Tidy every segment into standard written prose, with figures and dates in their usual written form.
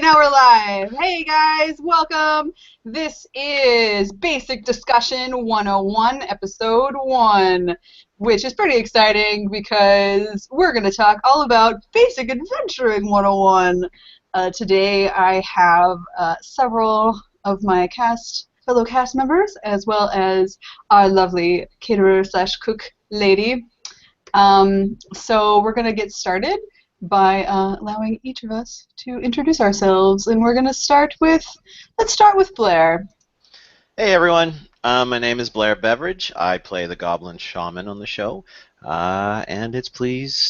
now we're live. Hey guys, welcome. This is Basic Discussion 101, Episode 1, which is pretty exciting because we're going to talk all about Basic Adventuring 101. Today I have several of my fellow cast members, as well as our lovely caterer/cook lady. So we're going to get started by allowing each of us to introduce ourselves, and we're going to let's start with Blair. Hey everyone, my name is Blair Beveridge. I play the Goblin Shaman on the show, and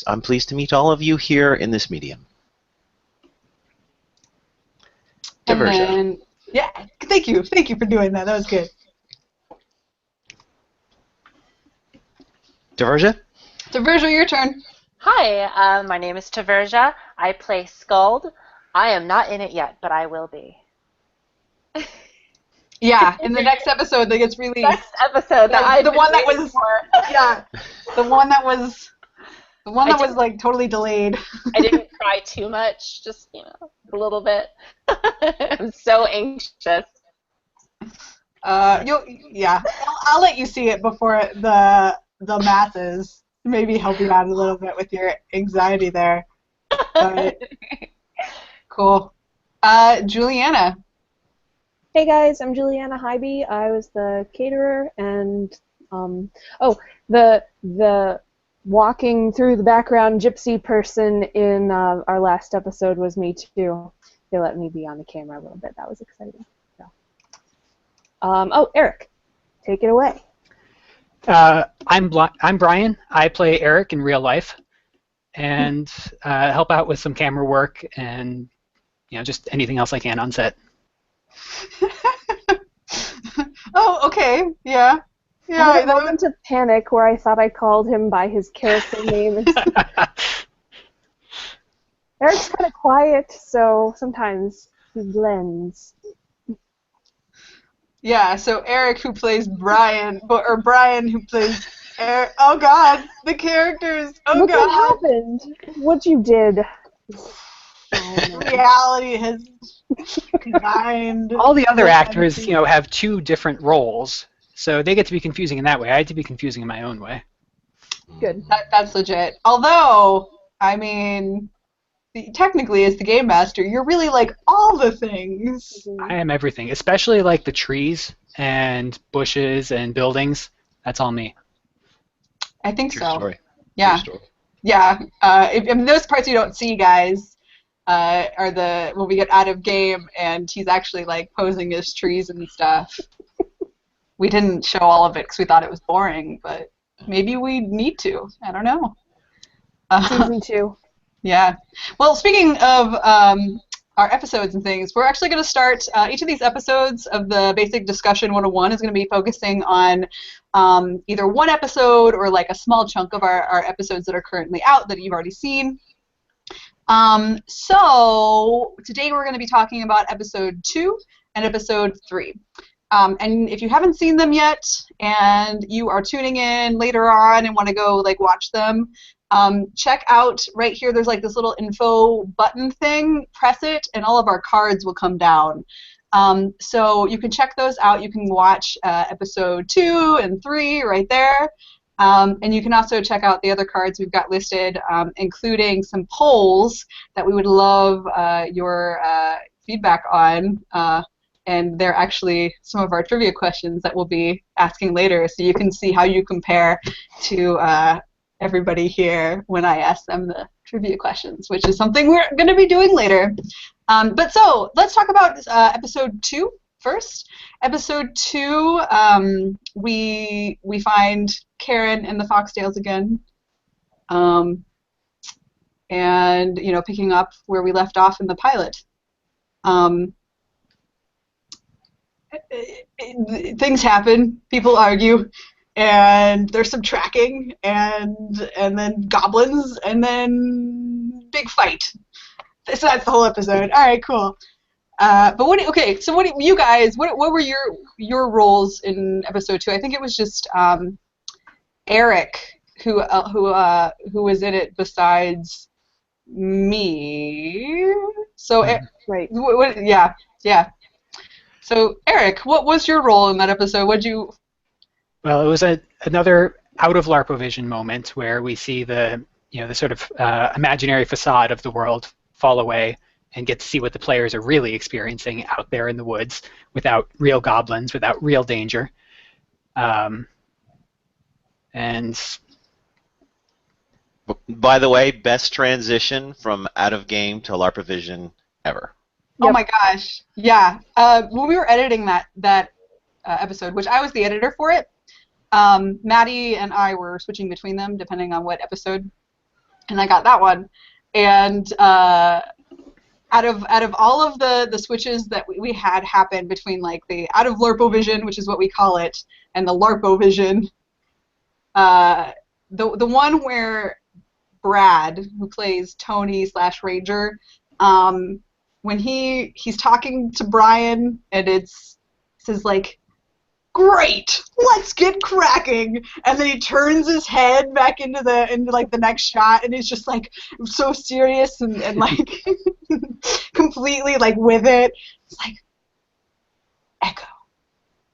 I'm pleased to meet all of you here in this medium. Taversia. Yeah, thank you for doing that. That was good. Taversia? Taversia, your turn. Hi, my name is Taversia. I play Skuld. I am not in it yet, but I will be. Yeah, in the next episode that gets released. Next episode the one that was like totally delayed. I didn't cry too much, just a little bit. I'm so anxious. I'll let you see it before the masses. Maybe help you out a little bit with your anxiety there. But, cool. Julianna. Hey guys, I'm Julianna Heiby. I was the caterer, and the walking through the background gypsy person in our last episode was me too. They let me be on the camera a little bit. That was exciting. So. Eric, take it away. I'm Brian. I play Eric in real life, and help out with some camera work and just anything else I can on set. Oh, okay. Yeah. I had a moment of panic where I thought I called him by his character name. Eric's kind of quiet, so sometimes he blends. Yeah, so Eric, who plays Brian, or Brian, who plays Eric. Oh God, the characters. Oh Look God. what happened. What you did. Reality has combined. All the other actors, have two different roles, so they get to be confusing in that way. I had to be confusing in my own way. Good. That's legit. Although, I mean, technically, as the game master, you're really like all the things. I am everything, especially like the trees and bushes and buildings. That's all me. I think True so. Story. Yeah. True story. Yeah. Those parts you don't see, guys, are when we get out of game and he's actually like posing as trees and stuff. We didn't show all of it because we thought it was boring, but maybe we need to. I don't know. Season 2. Yeah. Well, speaking of our episodes and things, we're actually going to start each of these episodes of the Basic Discussion 101 is going to be focusing on either one episode or like a small chunk of our episodes that are currently out that you've already seen. So today we're going to be talking about episode 2 and episode 3. And if you haven't seen them yet and you are tuning in later on and want to go like watch them, check out right here. There's like this little info button thing. Press it, and all of our cards will come down. So you can check those out. You can watch episode 2 and 3 right there. And you can also check out the other cards we've got listed, including some polls that we would love your feedback on. And they're actually some of our trivia questions that we'll be asking later, so you can see how you compare to everybody here when I ask them the trivia questions, which is something we're going to be doing later. But so let's talk about episode 2 first. Episode 2, we find Karen and the Foxdales again, and picking up where we left off in the pilot. Things happen. People argue. And there's some tracking, and then goblins, and then big fight. So that's the whole episode. All right, cool. But what you guys? What were your roles in episode 2? I think it was just Eric who was in it besides me. So, Right. yeah. So, Eric, what was your role in that episode? What'd you? Well, it was another out of LARPovision moment where we see the the sort of imaginary facade of the world fall away and get to see what the players are really experiencing out there in the woods without real goblins, without real danger. And By the way, best transition from out of game to LARPovision ever. Oh Yep. my gosh, yeah. When we were editing that episode, which I was the editor for it, Maddie and I were switching between them depending on what episode, and I got that one. And out of all of the switches that we had happen between like the out of LARPovision, which is what we call it, and the LARPovision, the one where Brad, who plays Tony/Ranger, when he's talking to Brian, and it says like, "Great, let's get cracking," and then he turns his head back into like the next shot, and he's just like so serious and like completely like with it. It's like, Echo,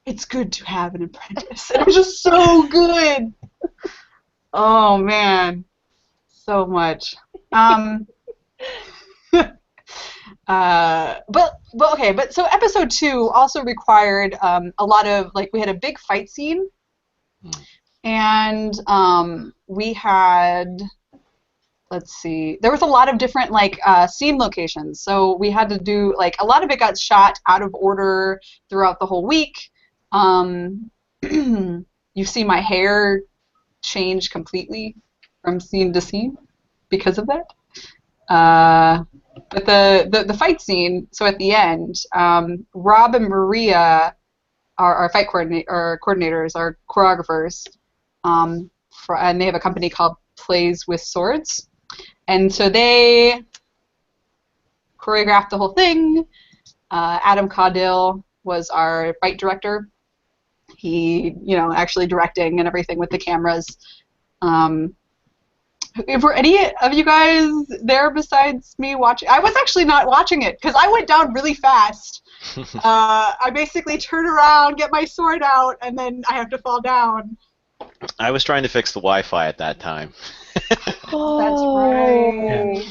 it's good to have an apprentice. And it was just so good. Oh man, so much. But so episode 2 also required a lot of, like, we had a big fight scene, and we had, let's see, there was a lot of different like scene locations, so we had to do, like, a lot of it got shot out of order throughout the whole week. You see my hair change completely from scene to scene because of that. But the fight scene, so at the end, Rob and Maria, our fight coordinators, our choreographers, and they have a company called Plays with Swords, and so they choreographed the whole thing. Adam Caudill was our fight director. He, actually directing and everything with the cameras. Were any of you guys there besides me watching? I was actually not watching it because I went down really fast. I basically turn around, get my sword out, and then I have to fall down. I was trying to fix the Wi-Fi at that time. That's right. Yeah.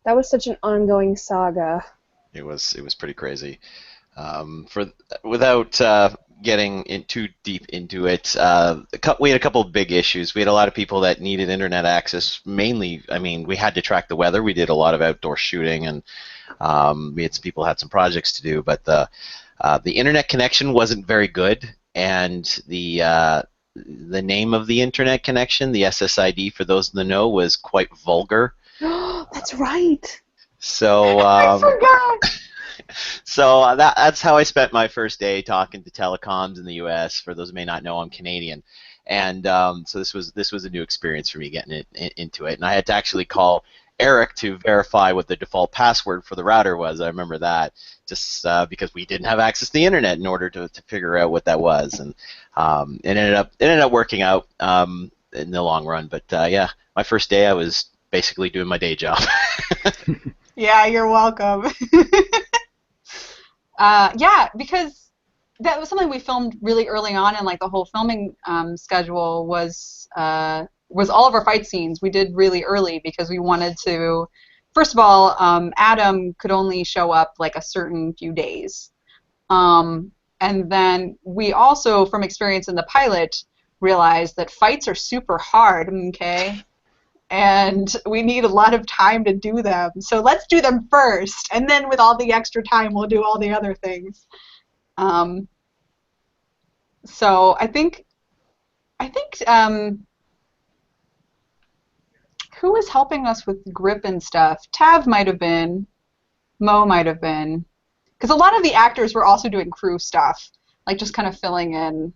That was such an ongoing saga. It was pretty crazy. Without getting too deep into it, we had a couple of big issues. We had a lot of people that needed internet access. Mainly, we had to track the weather. We did a lot of outdoor shooting, and we had some people had some projects to do. But the internet connection wasn't very good, and the name of the internet connection, the SSID, for those in the know, was quite vulgar. That's right. So I forgot. So that's how I spent my first day talking to telecoms in the U.S. For those who may not know, I'm Canadian, and so this was a new experience for me getting into it. And I had to actually call Eric to verify what the default password for the router was. I remember that, just because we didn't have access to the internet in order to figure out what that was, and it ended up working out in the long run. But yeah, my first day I was basically doing my day job. Yeah, you're welcome. Yeah, because that was something we filmed really early on, and like the whole filming schedule was all of our fight scenes we did really early because we wanted to. First of all, Adam could only show up like a certain few days, and then we also, from experience in the pilot, realized that fights are super hard. Okay. And we need a lot of time to do them. So let's do them first, and then with all the extra time, we'll do all the other things. So I think who was helping us with grip and stuff? Tav might have been, Mo might have been, because a lot of the actors were also doing crew stuff, like just kind of filling in.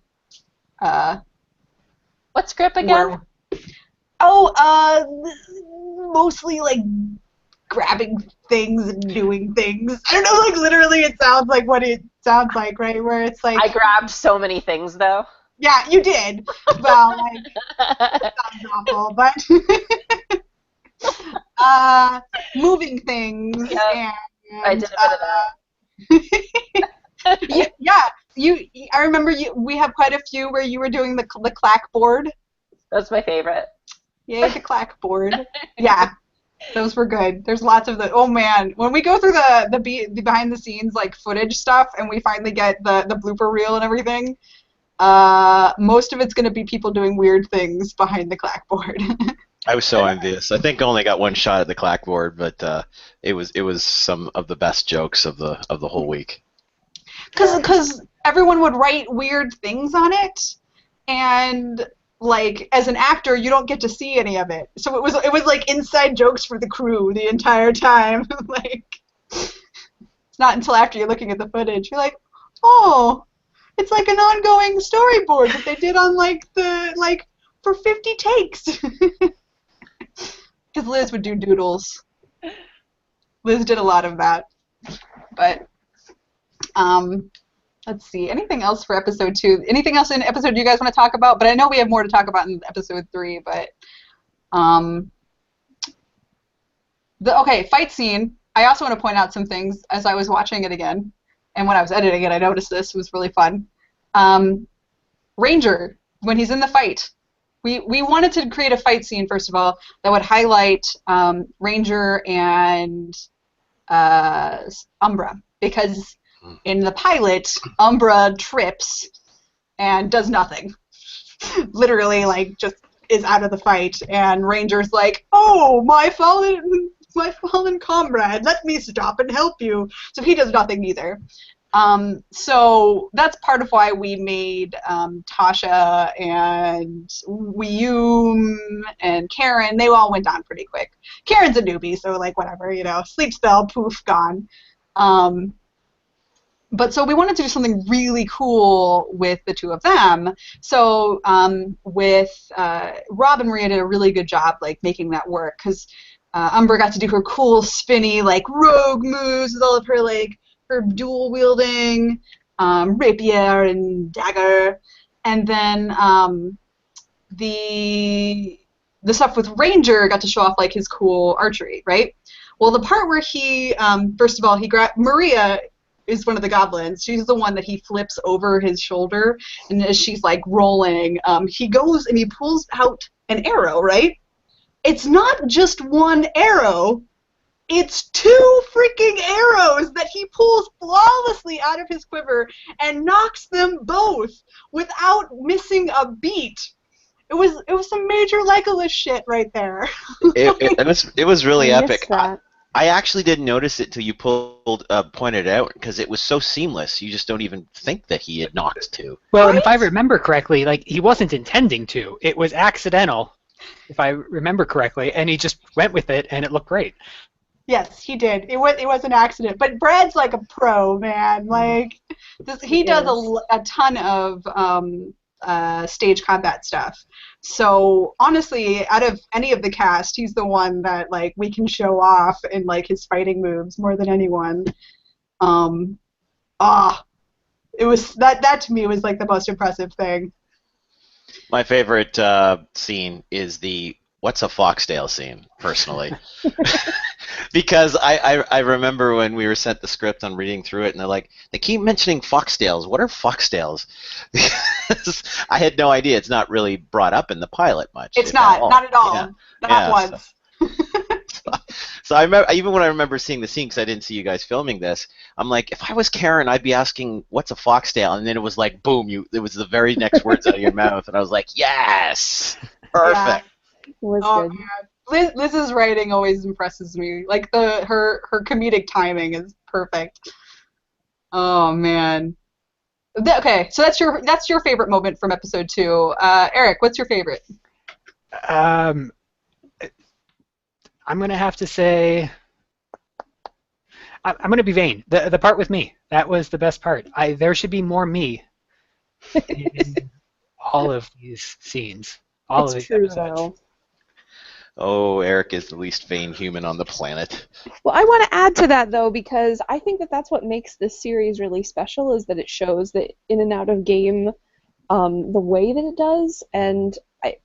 What's grip again? Mostly like grabbing things and doing things. I don't know, like literally it sounds like what it sounds like, right? Where it's like... I grabbed so many things, though. Yeah, you did. Well, like, it sounds awful, but... moving things. Yep, And, I did a bit of that. yeah, I remember we have quite a few where you were doing the clackboard. That's my favorite. Yay, the clackboard. Yeah, those were good. There's lots of the. Oh man, when we go through the behind the scenes like footage stuff, and we finally get the blooper reel and everything, most of it's going to be people doing weird things behind the clackboard. I was so envious. I think I only got one shot at the clackboard, but it was some of the best jokes of the whole week. Because everyone would write weird things on it, and like as an actor, you don't get to see any of it. So it was like inside jokes for the crew the entire time. Like it's not until after you're looking at the footage you're like, oh, it's like an ongoing storyboard that they did on for 50 takes. Because Liz would do doodles. Liz did a lot of that. But let's see. Anything else for episode 2? Anything else in episode 2 you guys want to talk about? But I know we have more to talk about in episode 3. But fight scene. I also want to point out some things as I was watching it again, and when I was editing it, I noticed this. It was really fun. Ranger, when he's in the fight, we wanted to create a fight scene first of all that would highlight Ranger and Umbra, because in the pilot, Umbra trips and does nothing. Literally, like, just is out of the fight, and Ranger's like, "Oh, my fallen comrade, let me stop and help you." So he does nothing either. So that's part of why we made Tasha and Wiyum and Karen. They all went down pretty quick. Karen's a newbie, so like whatever, sleep spell, poof, gone. But so we wanted to do something really cool with the two of them. So with Rob and Maria did a really good job like making that work, because Umbra got to do her cool spinny like rogue moves with all of her like her dual wielding rapier and dagger, and then the stuff with Ranger got to show off like his cool archery, right? Well, the part where he first of all he grabbed Maria is one of the goblins. She's the one that he flips over his shoulder, and as she's like rolling, he goes and he pulls out an arrow, right? It's not just one arrow, it's 2 freaking arrows that he pulls flawlessly out of his quiver and knocks them both without missing a beat. It was some major Legolas shit right there. It was really I epic. missed that. I actually didn't notice it till you pointed it out, because it was so seamless. You just don't even think that he had knocked 2. Well, and Right? if I remember correctly, like he wasn't intending to. It was accidental, if I remember correctly, and he just went with it, and it looked great. Yes, he did. It was an accident, but Brad's like a pro, man. Like he does a ton of stage combat stuff. So honestly, out of any of the cast, he's the one that like we can show off in like his fighting moves more than anyone. It was that to me was like the most impressive thing. My favorite scene is the "What's a Foxtail" scene, personally. Because I remember when we were sent the script on reading through it, and they're like, they keep mentioning foxtails. What are foxtails? Because I had no idea. It's not really brought up in the pilot much. It's if at all. not at all. Yeah. Not Yeah, once. So I remember, even when I remember seeing the scene, because I didn't see you guys filming this, I'm like, if I was Karen, I'd be asking, "What's a foxtail?" And then it was like, boom, it was the very next words out of your mouth, and I was like, yes, perfect. It was Oh good. man, Liz's writing always impresses me. Like her comedic timing is perfect. Oh man. Okay, so that's your favorite moment from episode 2. Eric, what's your favorite? I'm going to have to say, I'm going to be vain. The part with me, that was the best part. There should be more me in all of these scenes, all of It's these true, episodes. though. Oh, Eric is the least vain human on the planet. Well, I want to add to that, though, because I think that that's what makes this series really special, is that it shows that in and out of game the way that it does, and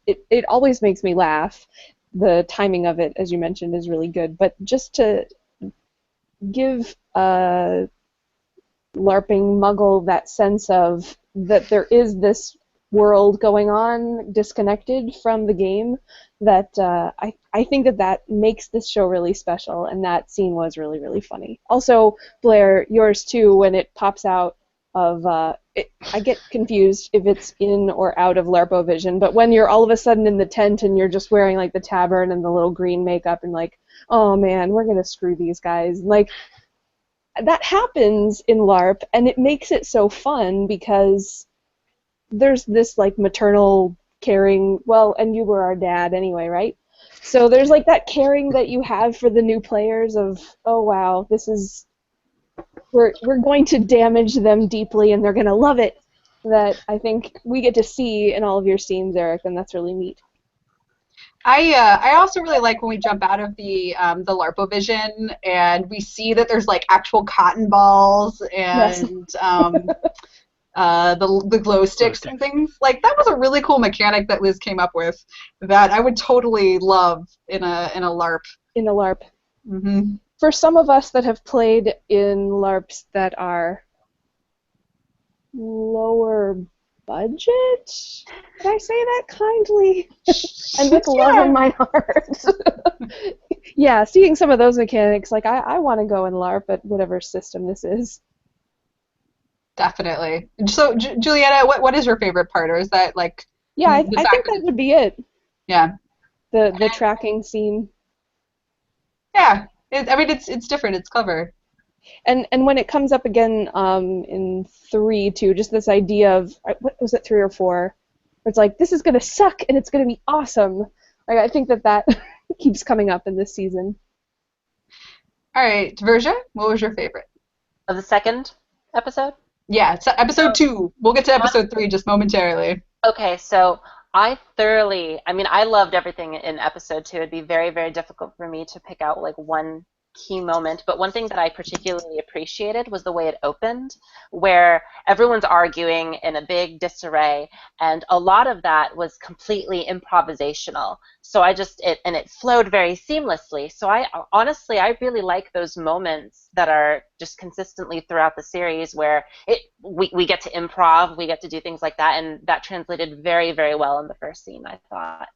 it always makes me laugh. the timing of it, as you mentioned, is really good. But just to give LARPing muggle that sense of that there is this world going on disconnected from the game, that I think that makes this show really special, and that scene was really, really funny. Also, Blair, yours too, when it pops out of, I get confused if it's in or out of LARPovision, but when you're all of a sudden in the tent and you're just wearing like the tabard and the little green makeup and like, oh man, we're gonna screw these guys. Like, that happens in LARP, and it makes it so fun because there's this like maternal caring, well, and you were our dad anyway, right? So there's like that caring that you have for the new players of, oh wow, this is, we're going to damage them deeply and they're going to love it, that I think we get to see in all of your scenes, Eric, and that's really neat. I also really like when we jump out of the LARPovision and we see that there's like actual cotton balls and the glow sticks and things. Like, that was a really cool mechanic that Liz came up with that I would totally love in a LARP. In a LARP. Mm-hmm. For some of us that have played in LARPs that are lower budget, did I say that kindly? And with love in my heart. Yeah, seeing some of those mechanics, like I want to go and LARP at whatever system this is. Definitely. So, Julianna, what is your favorite part, or is that like? Yeah, I think that would be it. Yeah. The tracking scene. Yeah, I mean it's different. It's clever. And when it comes up again in 3 too, just this idea of, what was it, 3 or 4? Where it's like, this is gonna suck and it's gonna be awesome. Like, I think that keeps coming up in this season. All right, Taversia, what was your favorite of the second episode? Yeah, it's episode 2. We'll get to episode 3 just momentarily. Okay, so I loved everything in episode 2. It'd be very, very difficult for me to pick out like one key moment, but one thing that I particularly appreciated was the way it opened, where everyone's arguing in a big disarray, and a lot of that was completely improvisational. So it flowed very seamlessly. So I really like those moments that are just consistently throughout the series where we get to improv, we get to do things like that, and that translated very, very well in the first scene, I thought.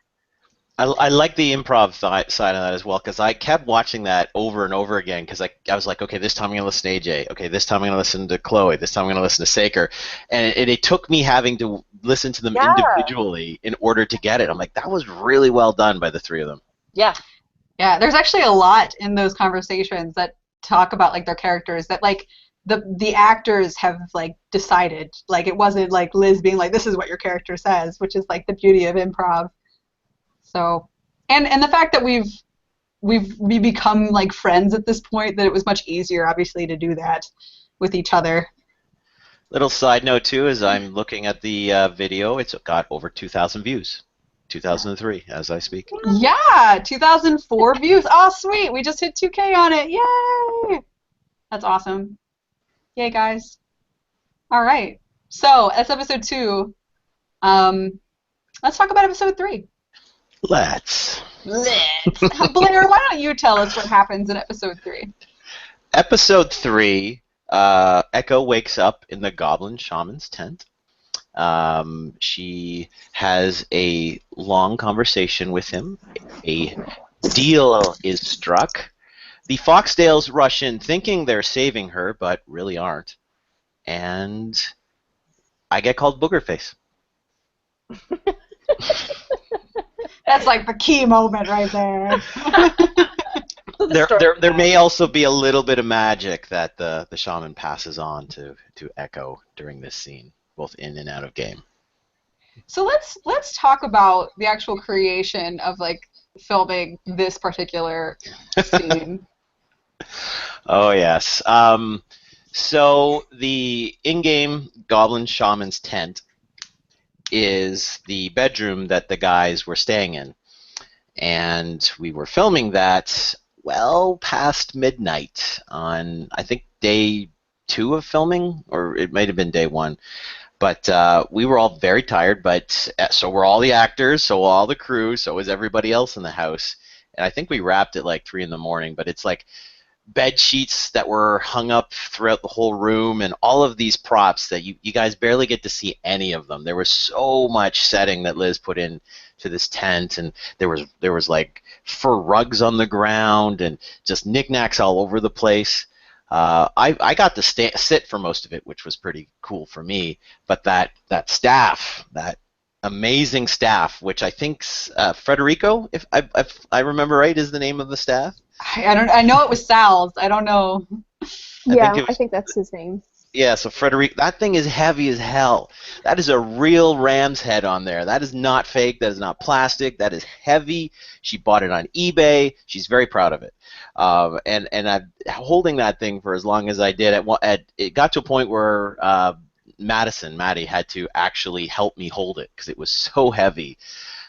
I like the improv side of that as well, because I kept watching that over and over again, because I was like, okay, this time I'm going to listen to AJ, okay, this time I'm going to listen to Chloe, this time I'm going to listen to Saker, and it took me having to listen to them individually in order to get it. I'm like, that was really well done by the 3 of them. Yeah. Yeah, there's actually a lot in those conversations that talk about like their characters that like the actors have like decided. Like, it wasn't like Liz being like, this is what your character says, which is like the beauty of improv. So, and the fact that we become like friends at this point, that it was much easier, obviously, to do that with each other. Little side note too, as I'm looking at the video, it's got over 2,000 views. 2003, as I speak. Yeah, 2004 views. Oh, sweet! We just hit 2K on it. Yay! That's awesome. Yay, guys! All right. So that's episode 2. Let's talk about episode 3. Let's. Blair, why don't you tell us what happens in episode 3? Episode 3, Echo wakes up in the Goblin Shaman's tent. She has a long conversation with him. A deal is struck. The Foxdales rush in thinking they're saving her, but really aren't. And I get called Boogerface. That's like the key moment right there. There may also be a little bit of magic that the shaman passes on to Echo during this scene, both in and out of game. So let's talk about the actual creation of like filming this particular scene. Oh yes. So the in-game Goblin Shaman's tent is the bedroom that the guys were staying in. And we were filming that well past midnight on, I think, day 2 of filming, or it might have been day 1. But we were all very tired, but so were all the actors, so all the crew, so was everybody else in the house. And I think we wrapped at like 3 in the morning, but it's like bed sheets that were hung up throughout the whole room and all of these props that you guys barely get to see any of them. There was so much setting that Liz put in to this tent, and there was like fur rugs on the ground and just knickknacks all over the place. I got to sit for most of it, which was pretty cool for me. But that staff, that amazing staff, which I think's Federico, if I remember right, is the name of the staff. I know it was Sal's. I don't know. I think that's his name. Yeah, so Frederico, that thing is heavy as hell. That is a real ram's head on there. That is not fake. That is not plastic. That is heavy. She bought it on eBay. She's very proud of it. And I'm holding that thing for as long as I did. It got to a point where Maddie had to actually help me hold it because it was so heavy.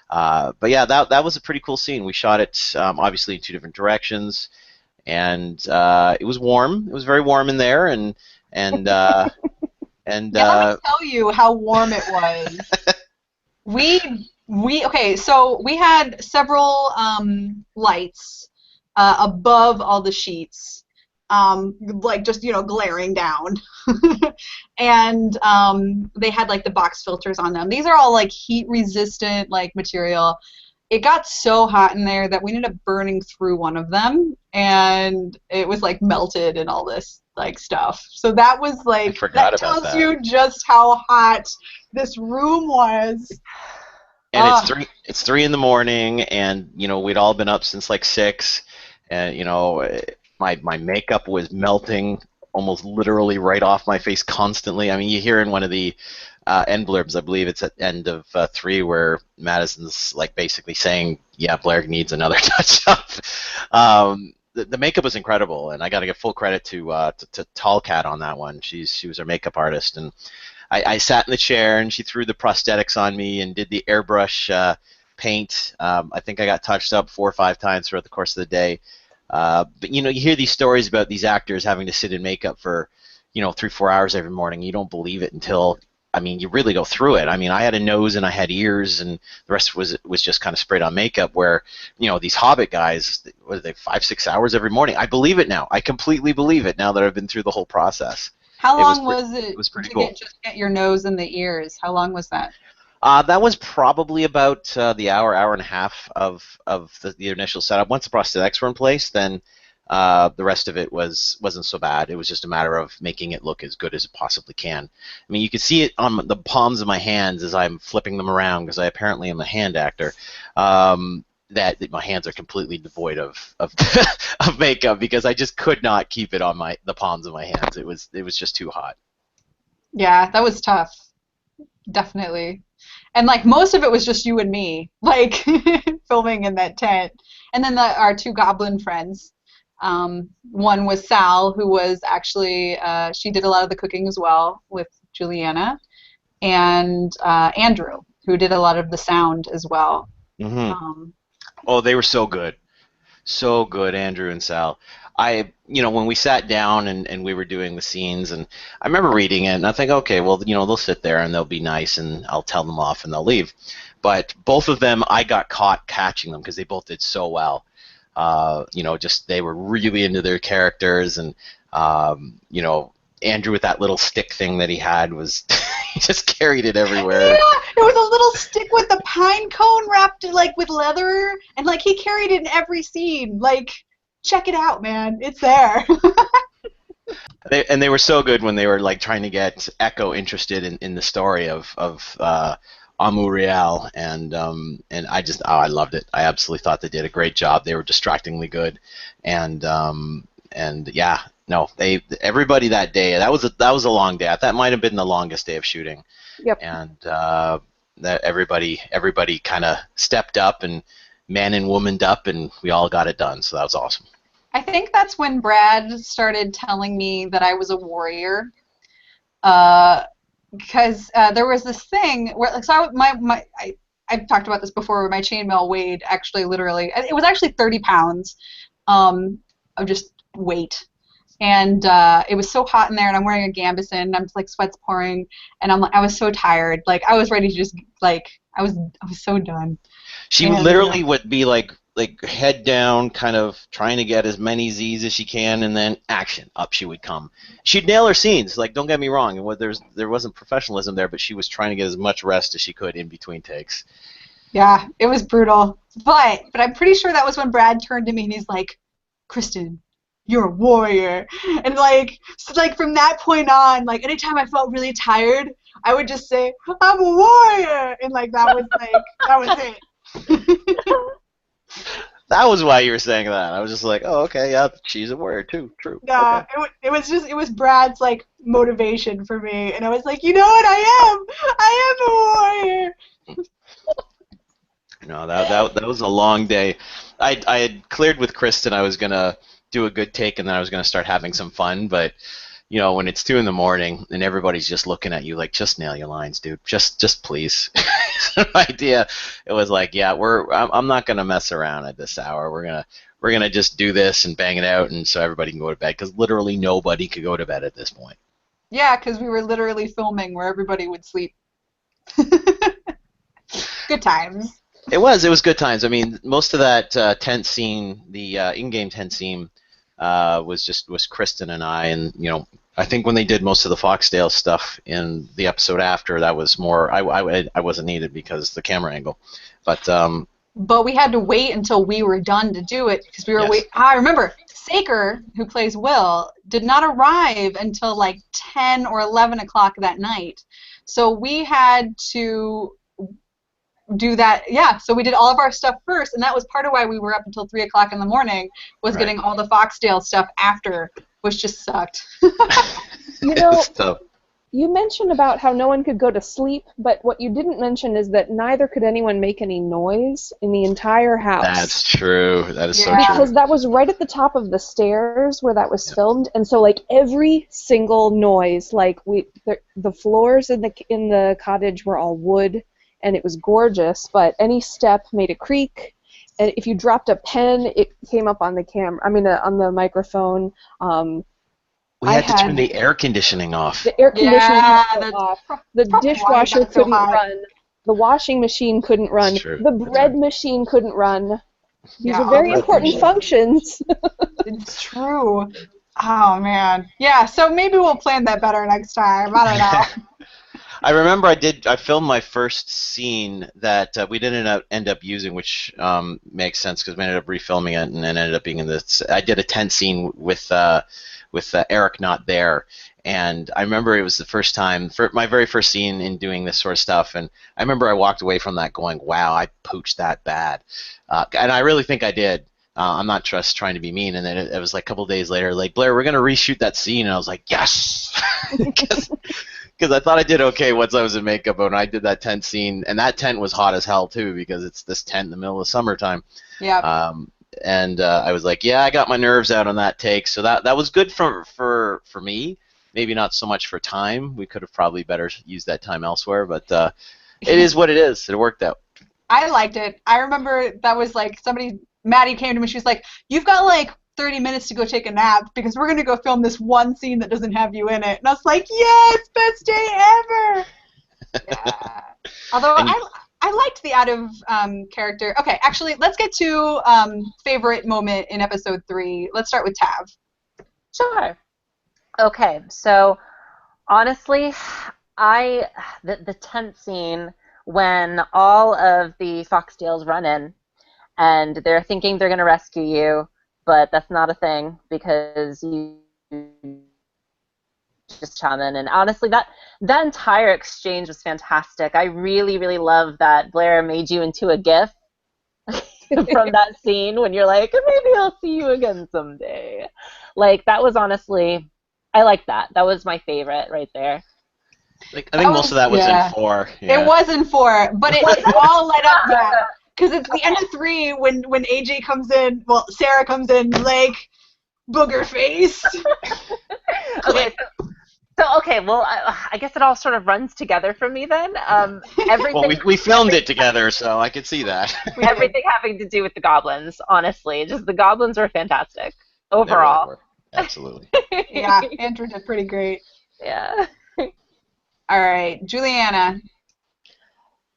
But yeah, that was a pretty cool scene. We shot it obviously in 2 different directions, and it was warm. It was very warm in there, and yeah, let me tell you how warm it was. Okay, so we had several lights above all the sheets, like just glaring down, and they had like the box filters on them. These are all like heat resistant like material. It got so hot in there that we ended up burning through one of them, and it was like melted and all this like stuff. So that was like, that tells you just how hot this room was. And it's 3 in the morning, and we'd all been up since like 6, and my makeup was melting almost literally right off my face constantly. I mean, you hear in one of the end blurbs, I believe it's at the end of 3, where Madison's like basically saying, yeah, Blair needs another touch up. The makeup was incredible, and I got to give full credit to Tallcat on that one. She was our makeup artist, and I sat in the chair, and she threw the prosthetics on me and did the airbrush paint. I think I got touched up 4 or 5 times throughout the course of the day. But you hear these stories about these actors having to sit in makeup for 3-4 hours every morning. You don't believe it until you really go through it. I had a nose and I had ears, and the rest was just kind of sprayed on makeup. Where these Hobbit guys, what are they, 5-6 hours every morning? I believe it now. I completely believe it now that I've been through the whole process. How long was it It was pretty to cool. get your nose and the ears? How long was that? That was probably about the hour and a half of the initial setup. Once the prosthetics were in place, then the rest of it wasn't so bad. It was just a matter of making it look as good as it possibly can. You could see it on the palms of my hands as I'm flipping them around, because I apparently am a hand actor. That my hands are completely devoid of of makeup, because I just could not keep it on the palms of my hands. It was just too hot. Yeah, that was tough. Definitely. And like most of it was just you and me, like filming in that tent. And then our 2 goblin friends. One was Sal, who was actually, she did a lot of the cooking as well with Julianna, and Andrew, who did a lot of the sound as well. Mm-hmm. Oh, they were so good. So good, Andrew and Sal. When we sat down and we were doing the scenes, and I remember reading it, and I think, okay, well, they'll sit there and they'll be nice, and I'll tell them off and they'll leave. But both of them, I got caught catching them because they both did so well. Just they were really into their characters, and Andrew with that little stick thing that he had was he just carried it everywhere. Yeah, it was a little stick with a pine cone wrapped like with leather, and like he carried it in every scene. Like, check it out, man, it's there. They were so good when they were like trying to get Echo interested in the story of Amuriel, and I loved it. I absolutely thought they did a great job. They were distractingly good, and yeah, no, everybody that day, that was a long day. That might have been the longest day of shooting. Yep. And that everybody kind of stepped up, and man and womaned up, and we all got it done. So that was awesome. I think that's when Brad started telling me that I was a warrior. Because there was this thing where, like, so I've talked about this before, where my chainmail weighed it was actually 30 pounds of just weight. and it was so hot in there, and I'm wearing a gambeson, and I'm like sweat's pouring, and I was so tired, like I was ready to just like I was so done. She And, literally would be like head down, kind of trying to get as many Z's as she can, and then action, up she would come. She'd nail her scenes. Like, don't get me wrong, there wasn't professionalism there, but she was trying to get as much rest as she could in between takes. Yeah, it was brutal. But I'm pretty sure that was when Brad turned to me and he's like, "Kristin, you're a warrior." And like, so like from that point on, like anytime I felt really tired, I would just say, "I'm a warrior," and like that was it. That was why you were saying that. I was just like, oh, okay, yeah, she's a warrior too. True. Yeah, Okay. it was Brad's like motivation for me, and I was like, you know what, I am a warrior. No, that was a long day. I had cleared with Kristin. I was gonna do a good take, and then I was gonna start having some fun. But you know, when it's 2 in the morning and everybody's just looking at you like, just nail your lines, dude. Just please. Idea. It was like, yeah, I'm not gonna mess around at this hour. We're gonna just do this and bang it out, and so everybody can go to bed, because literally nobody could go to bed at this point. Yeah, because we were literally filming where everybody would sleep. Good times. It was good times. I mean, most of that tent scene, the in-game tent scene, was Kristin and I, and you know, I think when they did most of the Foxdale stuff in the episode after, that was more. I wasn't needed because the camera angle, but we had to wait until we were done to do it, because we were Yes. I remember Saker, who plays Will, did not arrive until like 10 or 11 o'clock that night, so we had to do that. Yeah, so we did all of our stuff first, and that was part of why we were up until 3 o'clock in the morning, was Right. getting all the Foxdale stuff after, which just sucked. You know, It's tough. you mentioned about how no one could go to sleep, but what you didn't mention is that neither could anyone make any noise in the entire house. That's true. That is so Yeah. true. Because that was right at the top of the stairs where that was filmed, and so like every single noise, like the floors in the cottage were all wood, and it was gorgeous, but any step made a creak, and if you dropped a pen, it came up on the on the microphone. We had to turn the air conditioning off. The air conditioning Yeah, had to that's go off. The probably why it dishwasher got so couldn't hot. run. The washing machine couldn't run. That's true. The That's bread right. machine couldn't run. These Yeah, are very all those important things. functions. It's true. Oh man. Yeah, so maybe we'll plan that better next time. I don't know. I remember I filmed my first scene that we didn't end up using, which makes sense because we ended up refilming it and then ended up being in this. I did a tent scene with Eric not there, and I remember it was the first time, for my very first scene in doing this sort of stuff, and I remember I walked away from that going, wow, I pooched that bad, and I really think I did. I'm not just trying to be mean, and then it was like a couple days later, like, Blair, we're going to reshoot that scene, and I was like, yes! Because I thought I did okay once I was in makeup, and I did that tent scene, and that tent was hot as hell too, because it's this tent in the middle of summertime. Yeah. And I was like, yeah, I got my nerves out on that take, so that was good for me. Maybe not so much for time. We could have probably better used that time elsewhere, but it is what it is. It worked out. I liked it. I remember that was like Maddie came to me, she was like, you've got like 30 minutes to go take a nap because we're going to go film this one scene that doesn't have you in it. And I was like, yes, best day ever. Yeah. Although I liked the out of character. Okay, actually, let's get to favorite moment in episode 3. Let's start with Tav. Sure. Okay, so honestly, the tent scene when all of the Foxdales run in and they're thinking they're going to rescue you, but that's not a thing because you just chime in. And honestly, that entire exchange was fantastic. I really, really love that Blair made you into a GIF from that scene when you're like, maybe I'll see you again someday. Like, that was honestly, I like that. That was my favorite right there. Like, I think most of that was in 4. Yeah. It was in 4, but it all led up to that. Because it's the end of 3 when AJ comes in, well, Sarah comes in, like, booger face. Okay, well, I guess it all sort of runs together for me then. Everything. Well, we filmed it together, so I could see that. Everything having to do with the goblins, honestly. Just the goblins were fantastic overall. Absolutely. Yeah, Andrew did pretty great. Yeah. All right, Julianna.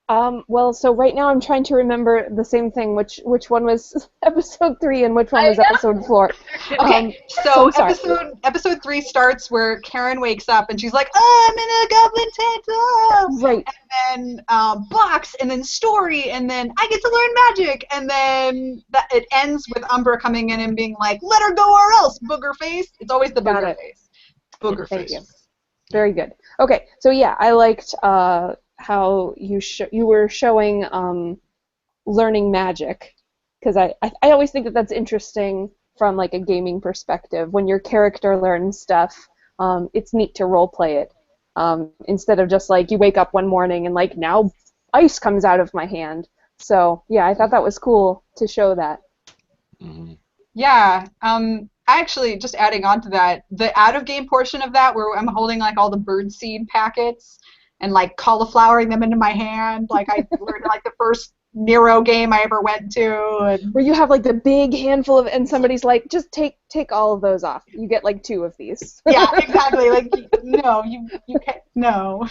Well, so right now I'm trying to remember the same thing. Which one was episode 3 and which one was episode 4? Okay, so sorry. episode 3 starts where Karen wakes up and she's like, "Oh, I'm in a goblin tent." Right. And then box, and then story, and then I get to learn magic, and then it ends with Umbra coming in and being like, "Let her go or else, booger face." It's always the Got booger it. face. Booger Thank face. you. Very good. Okay, so yeah, I liked how you were showing learning magic, because I always think that that's interesting from like a gaming perspective. When your character learns stuff, it's neat to role play it instead of just like you wake up one morning and like now ice comes out of my hand. So yeah, I thought that was cool to show that. Mm-hmm. Yeah. Actually, just adding on to that, the out-of-game portion of that, where I'm holding like all the birdseed packets and like cauliflowering them into my hand, like I learned like the first Nero game I ever went to. And where you have like the big handful of, and somebody's like, just take all of those off. You get like 2 of these. Yeah, exactly. Like, no, you can't. No.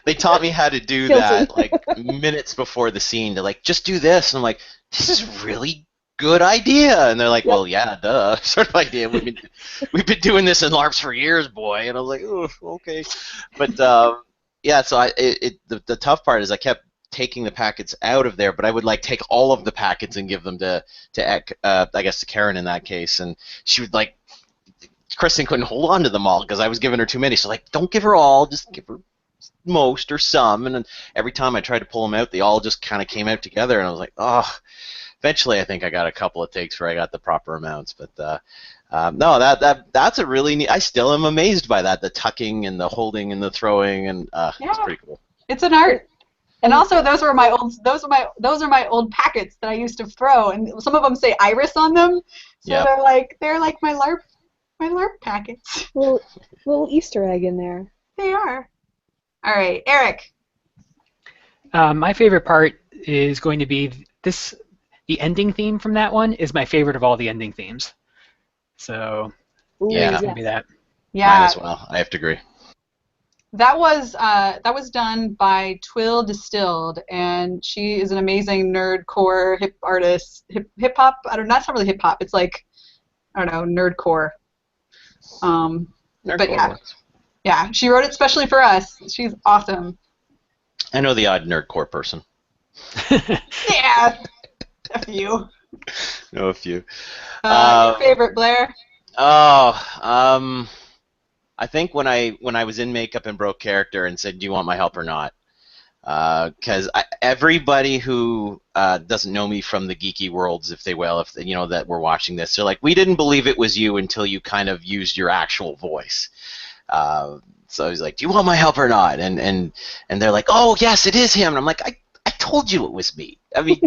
They taught me how to do Guilty. that like minutes before the scene. They're like, just do this, and I'm like, this is really good idea. And they're like, well, yeah, duh, sort of idea. We've been doing this in LARPs for years, boy. And I was like, oh, okay. But yeah, so the tough part is I kept taking the packets out of there, but I would like take all of the packets and give them to I guess to Karen in that case, and she would like, Kristin couldn't hold on to them all because I was giving her too many. So like, don't give her all, just give her most or some. And then every time I tried to pull them out, they all just kind of came out together, and I was like, oh. Eventually, I think I got a couple of takes where I got the proper amounts, but no, that's a really neat. I still am amazed by that, the tucking and the holding and the throwing, and it's pretty cool. It's an art. And also, those are my old packets that I used to throw, and some of them say Iris on them, so they're like my LARP packets. Little Easter egg in there. They are. All right, Eric. My favorite part is going to be this. The ending theme from that one is my favorite of all the ending themes. So yeah, it's going to be that. Yeah. Mine as well. I have to agree. That was done by Twill Distilled, and she is an amazing nerdcore hip artist. Hip hop. I don't know. That's not really hip hop. It's like, I don't know, nerdcore. But yeah, she wrote it specially for us. She's awesome. I know the odd nerdcore person. Yeah. A few. No, a few. Your favorite, Blair? I think when I was in makeup and broke character and said, "Do you want my help or not?" Because everybody who doesn't know me from the geeky worlds, if you know that we're watching this, they're like, "We didn't believe it was you until you kind of used your actual voice." So I was like, "Do you want my help or not?" And they're like, "Oh yes, it is him." And I'm like, I told you it was me. I mean.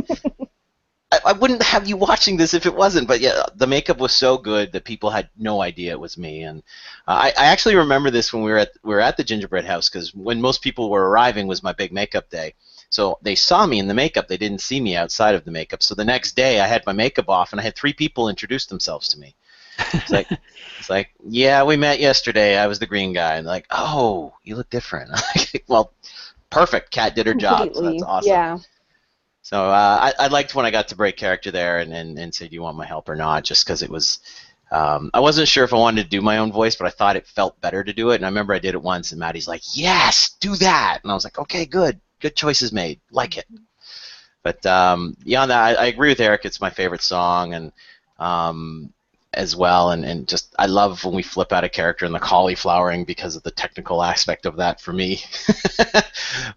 I wouldn't have you watching this if it wasn't, but yeah, the makeup was so good that people had no idea it was me. And I actually remember this when we were at the gingerbread house, because when most people were arriving was my big makeup day. So they saw me in the makeup, they didn't see me outside of the makeup. So the next day I had my makeup off, and I had 3 people introduce themselves to me. It's like, yeah, we met yesterday. I was the green guy, and they're like, oh, you look different. Well, perfect. Kat did her job. So that's awesome. Yeah. So I liked when I got to break character there and say, do you want my help or not? Just because it was, I wasn't sure if I wanted to do my own voice, but I thought it felt better to do it. And I remember I did it once, and Maddie's like, yes, do that. And I was like, okay, good choices made, like it. But beyond that, I agree with Eric. It's my favorite song, and as well, and just I love when we flip out a character in the cauliflowering because of the technical aspect of that for me.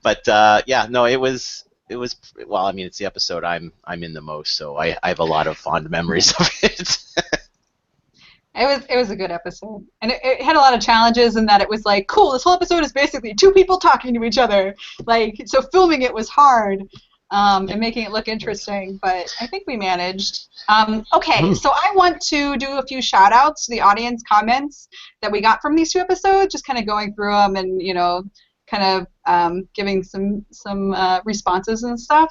But yeah, no, it was. Well, I mean, it's the episode I'm in the most, so I have a lot of fond memories of it. It was a good episode, and it had a lot of challenges in that it was like, cool, this whole episode is basically 2 people talking to each other, like, so filming it was hard, and making it look interesting, but I think we managed. Okay, so I want to do a few shout outs to the audience comments that we got from these 2 episodes, just kind of going through them and, you know, kind of giving some responses and stuff.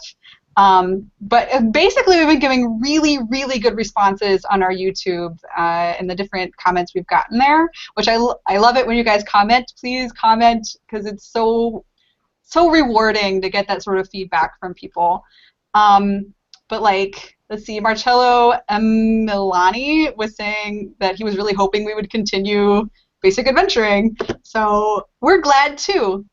But basically, we've been giving really, really good responses on our YouTube and the different comments we've gotten there, which I love it when you guys comment. Please comment, because it's so rewarding to get that sort of feedback from people. But like, let's see, Marcello Milani was saying that he was really hoping we would continue basic adventuring. So we're glad too.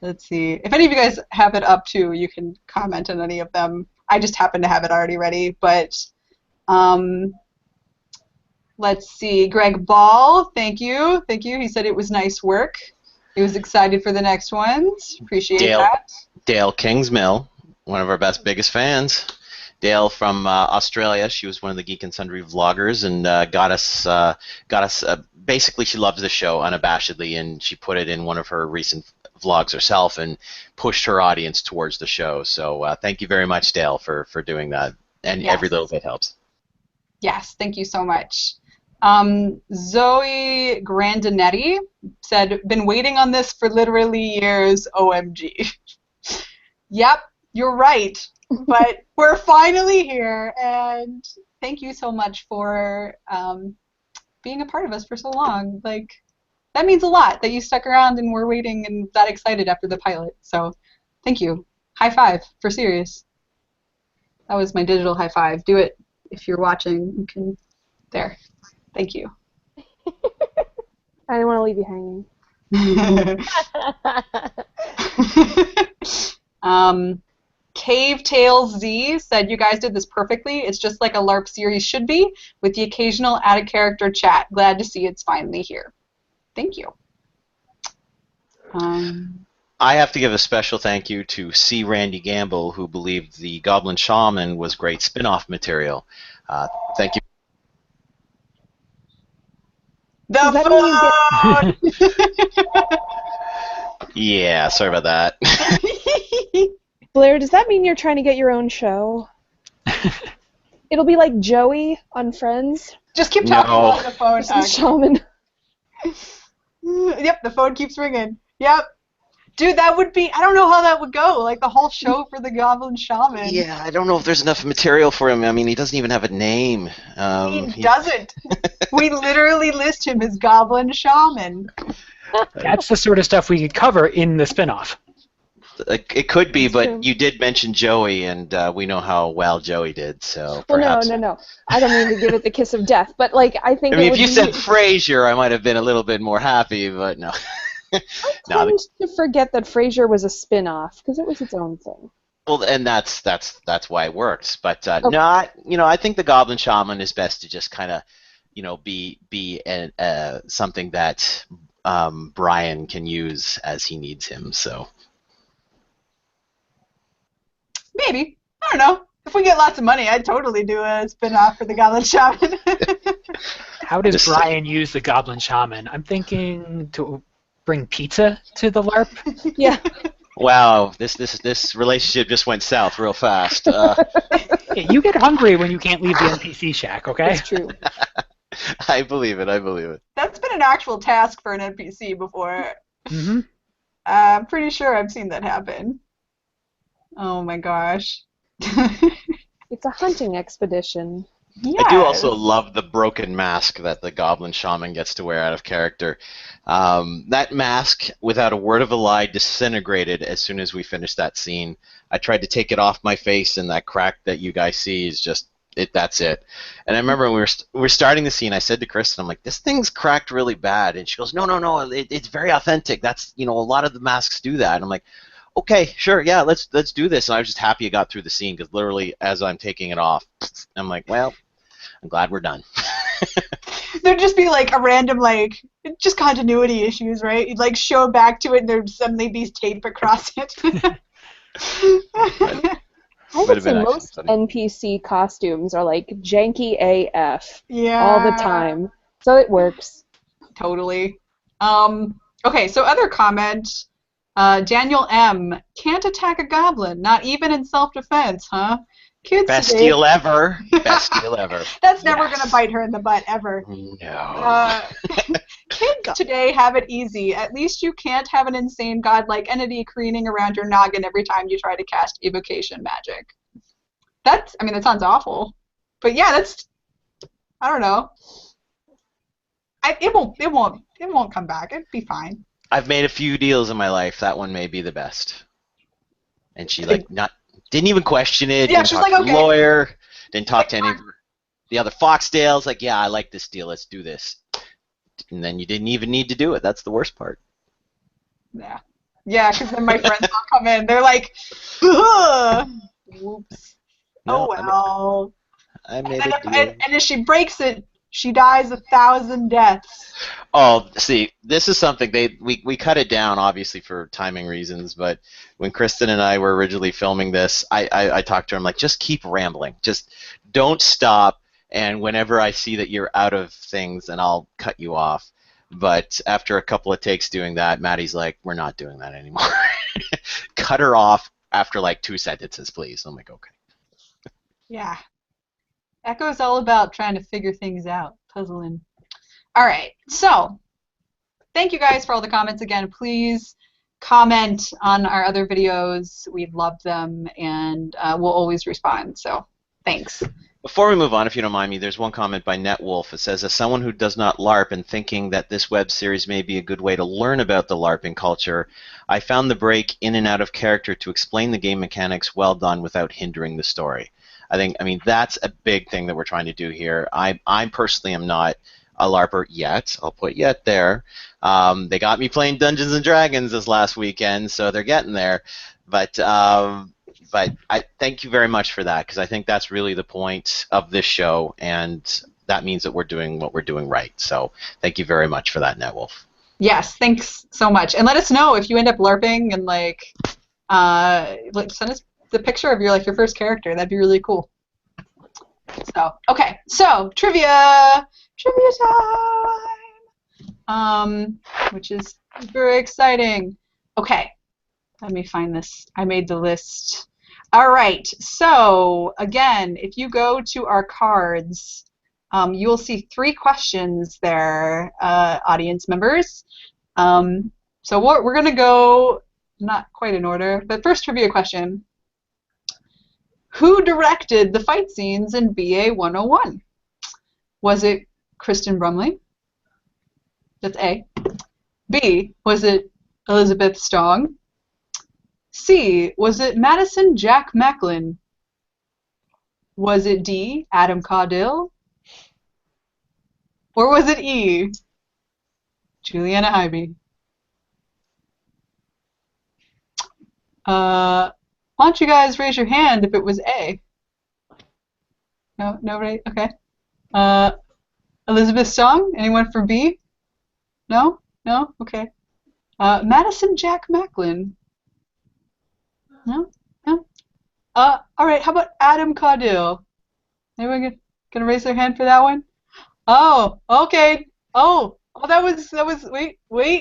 Let's see. If any of you guys have it up too, you can comment on any of them. I just happen to have it already ready, but let's see. Greg Ball, thank you. Thank you. He said it was nice work. He was excited for the next ones. Appreciate that. Dale Kingsmill, one of our biggest fans. Dale from Australia. She was one of the Geek and Sundry vloggers, and got us. Basically, she loves the show unabashedly, and she put it in one of her recent vlogs herself and pushed her audience towards the show. So thank you very much, Dale, for doing that, and Yes. every little bit helps. Yes, thank you so much. Zoe Grandinetti said, been waiting on this for literally years, OMG. Yep, you're right, but we're finally here, and thank you so much for being a part of us for so long. Like, that means a lot that you stuck around and we're waiting and that excited after the pilot, so thank you. High five, for serious. That was my digital high five. Do it if you're watching. You can, there. Thank you. I didn't want to leave you hanging. Cave Tales Z said, you guys did this perfectly. It's just like a LARP series should be, with the occasional added character chat. Glad to see it's finally here. Thank you. I have to give a special thank you to C. Randy Gamble, who believed the Goblin Shaman was great spin-off material. Thank you. The phone! Yeah, sorry about that. Blair, does that mean you're trying to get your own show? It'll be like Joey on Friends. Just keep talking about the phone. The shaman. Yep, the phone keeps ringing. Yep. Dude, that would be, I don't know how that would go, like the whole show for the Goblin Shaman. Yeah, I don't know if there's enough material for him. I mean, he doesn't even have a name. He doesn't. We literally list him as Goblin Shaman. That's the sort of stuff we could cover in the spin-off. It could be, That's but true. you did mention Joey, and we know how well Joey did, so Well, perhaps. no. I don't mean to give it the kiss of death, but like I think. I mean, it if you would said be... Frasier, I might have been a little bit more happy, but no. I tend to forget that Frasier was a spin-off because it was its own thing. Well, and that's why it works. But Okay. no, I think the Goblin Shaman is best to just kind of, be something that Brian can use as he needs him. So Maybe. I don't know. If we get lots of money, I'd totally do a spin-off for the Goblin Shaman. How does Brian use the Goblin Shaman? I'm thinking to bring pizza to the LARP. Yeah. wow, this relationship just went south real fast. Yeah, you get hungry when you can't leave the NPC shack, okay? It's true. I believe it. That's been an actual task for an NPC before. Mm-hmm. I'm pretty sure I've seen that happen. Oh my gosh. It's a hunting expedition. Yes. I do also love the broken mask that the Goblin Shaman gets to wear out of character. That mask, without a word of a lie, disintegrated as soon as we finished that scene. I tried to take it off my face, and that crack that you guys see is just that's it. And I remember when we were starting the scene, I said to Kristin, I'm like, this thing's cracked really bad. And she goes, no, it's very authentic. That's, a lot of the masks do that. And I'm like, okay, sure, yeah, let's do this. And I was just happy it got through the scene, because literally as I'm taking it off, I'm like, well, I'm glad we're done. There'd just be like a random, like, just continuity issues, right? You'd like show back to it and there'd suddenly be tape across it. I would say most NPC costumes are like janky AF Yeah. all the time. So it works. Totally. Okay, so other comment. Daniel M. Can't attack a goblin, not even in self-defense, huh? Kids Best today. deal ever. Best deal ever. That's never Yes. gonna bite her in the butt ever. No. Kids today have it easy. At least you can't have an insane godlike entity careening around your noggin every time you try to cast evocation magic. That sounds awful. But yeah, I don't know. It won't come back. It'd be fine. I've made a few deals in my life. That one may be the best. And she didn't even question it. Yeah, didn't she's talk like, to the okay. lawyer. Didn't talk to any of the other Foxdales. Like, yeah, I like this deal. Let's do this. And then you didn't even need to do it. That's the worst part. Yeah. Yeah, because then my friends will come in. They're like, ugh. Whoops. No, Oh well. I made a deal. And if she breaks it, she dies 1,000 deaths. Oh, see, this is something we cut it down obviously for timing reasons, but when Kristin and I were originally filming this, I talked to her. I'm like, just keep rambling, just don't stop. And whenever I see that you're out of things, then I'll cut you off. But after a couple of takes doing that, Maddie's like, we're not doing that anymore. Cut her off after like 2 sentences, please. I'm like, okay. Yeah. Echo's all about trying to figure things out, puzzling. All right, so thank you guys for all the comments again. Please comment on our other videos. We love them, and we'll always respond. So thanks. Before we move on, if you don't mind me, there's one comment by NetWolf. It says, as someone who does not LARP and thinking that this web series may be a good way to learn about the LARPing culture, I found the break in and out of character to explain the game mechanics well done without hindering the story. I mean, that's a big thing that we're trying to do here. I personally am not a LARPer yet. I'll put yet there. They got me playing Dungeons and Dragons this last weekend, so they're getting there. But I thank you very much for that, because I think that's really the point of this show, and that means that we're doing what we're doing right. So thank you very much for that, NetWolf. Yes, thanks so much. And let us know if you end up LARPing, and send us the picture of your first character. That'd be really cool. So, okay, so trivia time, which is very exciting. Okay, let me find this. I made the list. All right, so again, if you go to our cards, you will see 3 questions there, audience members. So we're going to go not quite in order, but first trivia question. Who directed the fight scenes in BA 101? Was it Kristin Brumley? That's A. B. Was it Elizabeth Stong? C. Was it Madison Jack Macklin? Was it D. Adam Caudill? Or was it E. Julianna Heiby? Why don't you guys raise your hand if it was A? No, nobody? Okay. Elizabeth Stong? Anyone for B? No? No? Okay. Madison Jack Macklin? No? No? All right, how about Adam Caudill? Anyone gonna raise their hand for that one? Oh, okay. Oh, that was, wait.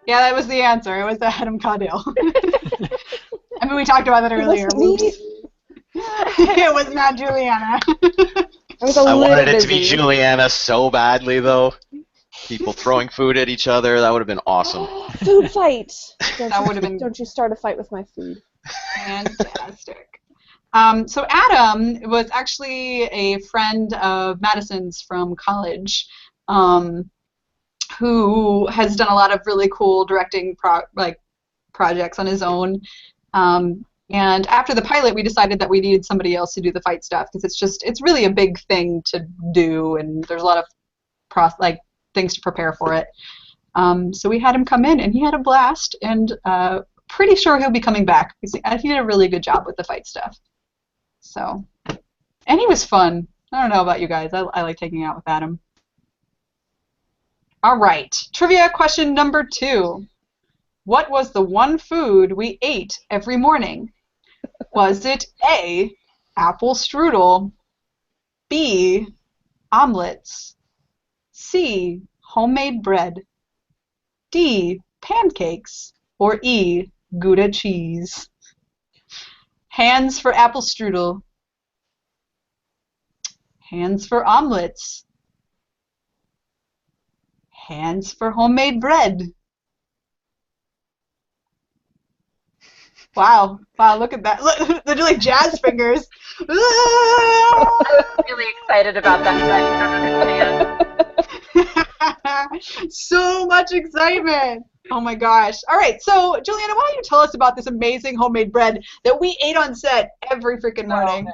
Yeah, that was the answer. It was Adam Caudill. I mean, we talked about that earlier. It was not Julianna. I wanted it to be Julianna so badly, though. People throwing food at each other. That would have been awesome. Food fight! That would have been... Don't you start a fight with my food. Fantastic. So Adam was actually a friend of Madison's from college, who has done a lot of really cool directing projects on his own. And after the pilot, we decided that we needed somebody else to do the fight stuff, because it's really a big thing to do, and there's a lot of things to prepare for it. So we had him come in, and he had a blast, and pretty sure he'll be coming back, because he did a really good job with the fight stuff. So, and he was fun. I don't know about you guys. I like taking out with Adam. All right, trivia question number 2. What was the one food we ate every morning? Was it A, apple strudel, B, omelets, C, homemade bread, D, pancakes, Or E, Gouda cheese? Hands for apple strudel. Hands for omelets. Hands for homemade bread. Wow, look at that. Look, they're like jazz fingers. I'm really excited about that, but I don't understand. So much excitement. Oh my gosh. All right, so Julianna, why don't you tell us about this amazing homemade bread that we ate on set every freaking morning?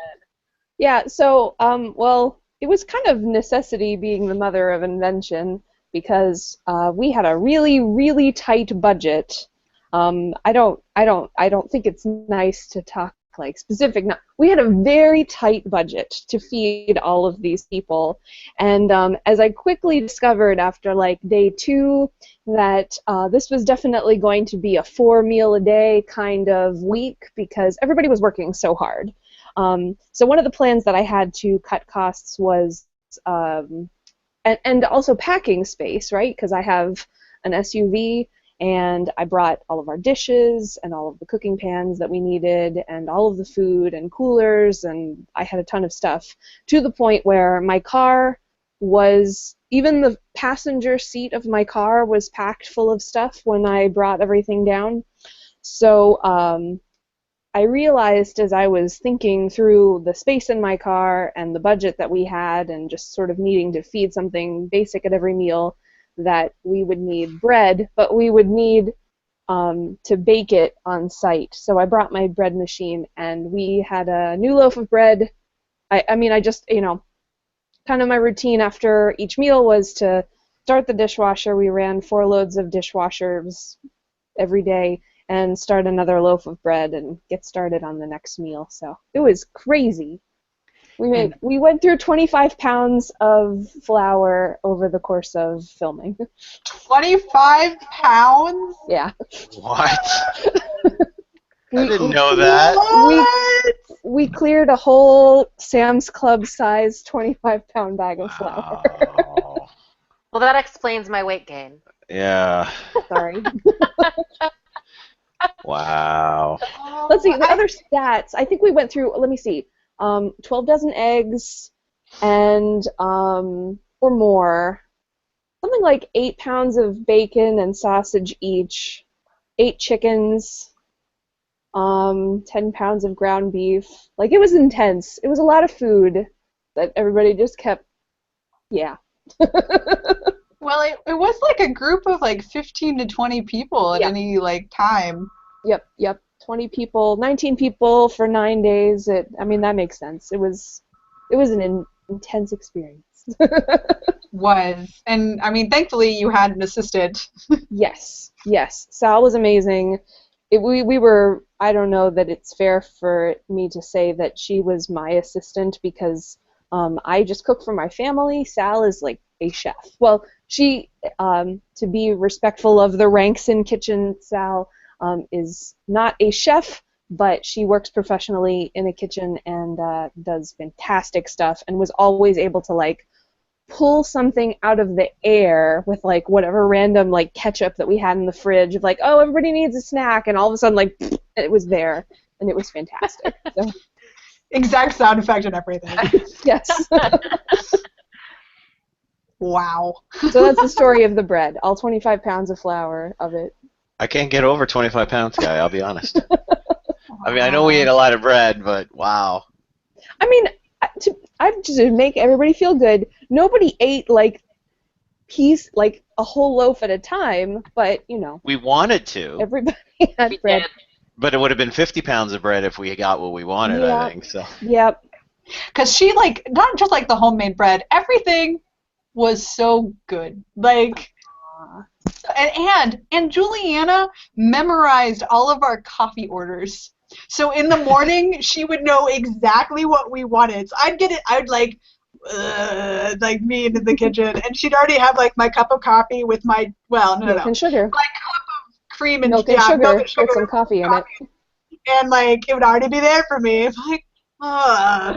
Yeah, so, well, it was kind of necessity being the mother of invention because we had a really, really tight budget. I don't think it's nice to talk like specific. No, we had a very tight budget to feed all of these people, and as I quickly discovered after like day 2 that this was definitely going to be a 4-meal-a-day kind of week because everybody was working so hard. So one of the plans that I had to cut costs was and also packing space, right? Because I have an SUV. And I brought all of our dishes and all of the cooking pans that we needed and all of the food and coolers, and I had a ton of stuff to the point where my car was, even the passenger seat of my car was packed full of stuff when I brought everything down. So I realized as I was thinking through the space in my car and the budget that we had and just sort of needing to feed something basic at every meal that we would need bread, but we would need to bake it on site. So I brought my bread machine, and we had a new loaf of bread. I just, kind of my routine after each meal was to start the dishwasher. We ran 4 loads of dishwashers every day and start another loaf of bread and get started on the next meal. So it was crazy. We went through 25 pounds of flour over the course of filming. 25 pounds? Yeah. What? I didn't know that. We cleared a whole Sam's Club size 25-pound bag of flour. Wow. Well, that explains my weight gain. Yeah. Sorry. Wow. Let's see, the other stats. I think we went through, let me see, 12 dozen eggs and, or more, something like 8 pounds of bacon and sausage each, 8 chickens, 10 pounds of ground beef. Like, it was intense. It was a lot of food that everybody just kept, yeah. Well, it was like a group of like 15 to 20 people at any like time. Yep. 20 people, 19 people for 9 days. That makes sense. It was an intense experience. And thankfully you had an assistant. Yes. Sal was amazing. We were, I don't know that it's fair for me to say that she was my assistant because I just cook for my family. Sal is like a chef. Well, she, to be respectful of the ranks in kitchen, Sal is not a chef, but she works professionally in a kitchen and does fantastic stuff and was always able to like pull something out of the air with like whatever random like ketchup that we had in the fridge of like, oh, everybody needs a snack, and all of a sudden like it was there and it was fantastic. So. Exact sound effect and everything. Yes. Wow. So that's the story of the bread. All 25 pounds of flour of it. I can't get over 25 pounds, guy, I'll be honest. I know we ate a lot of bread, but wow. I just to make everybody feel good, nobody ate like a whole loaf at a time, but we wanted to. Everybody had bread. Did. But it would have been 50 pounds of bread if we got what we wanted, I think. So. Yep. Because she not just like the homemade bread, everything was so good. Like, and Julianna memorized all of our coffee orders. So in the morning, she would know exactly what we wanted. So I'd like me into the kitchen, and she'd already have like my cup of coffee with my Milk and sugar. my cup of cream and milk and sugar. Milk and sugar With some coffee in it. And like it would already be there for me. It's like, I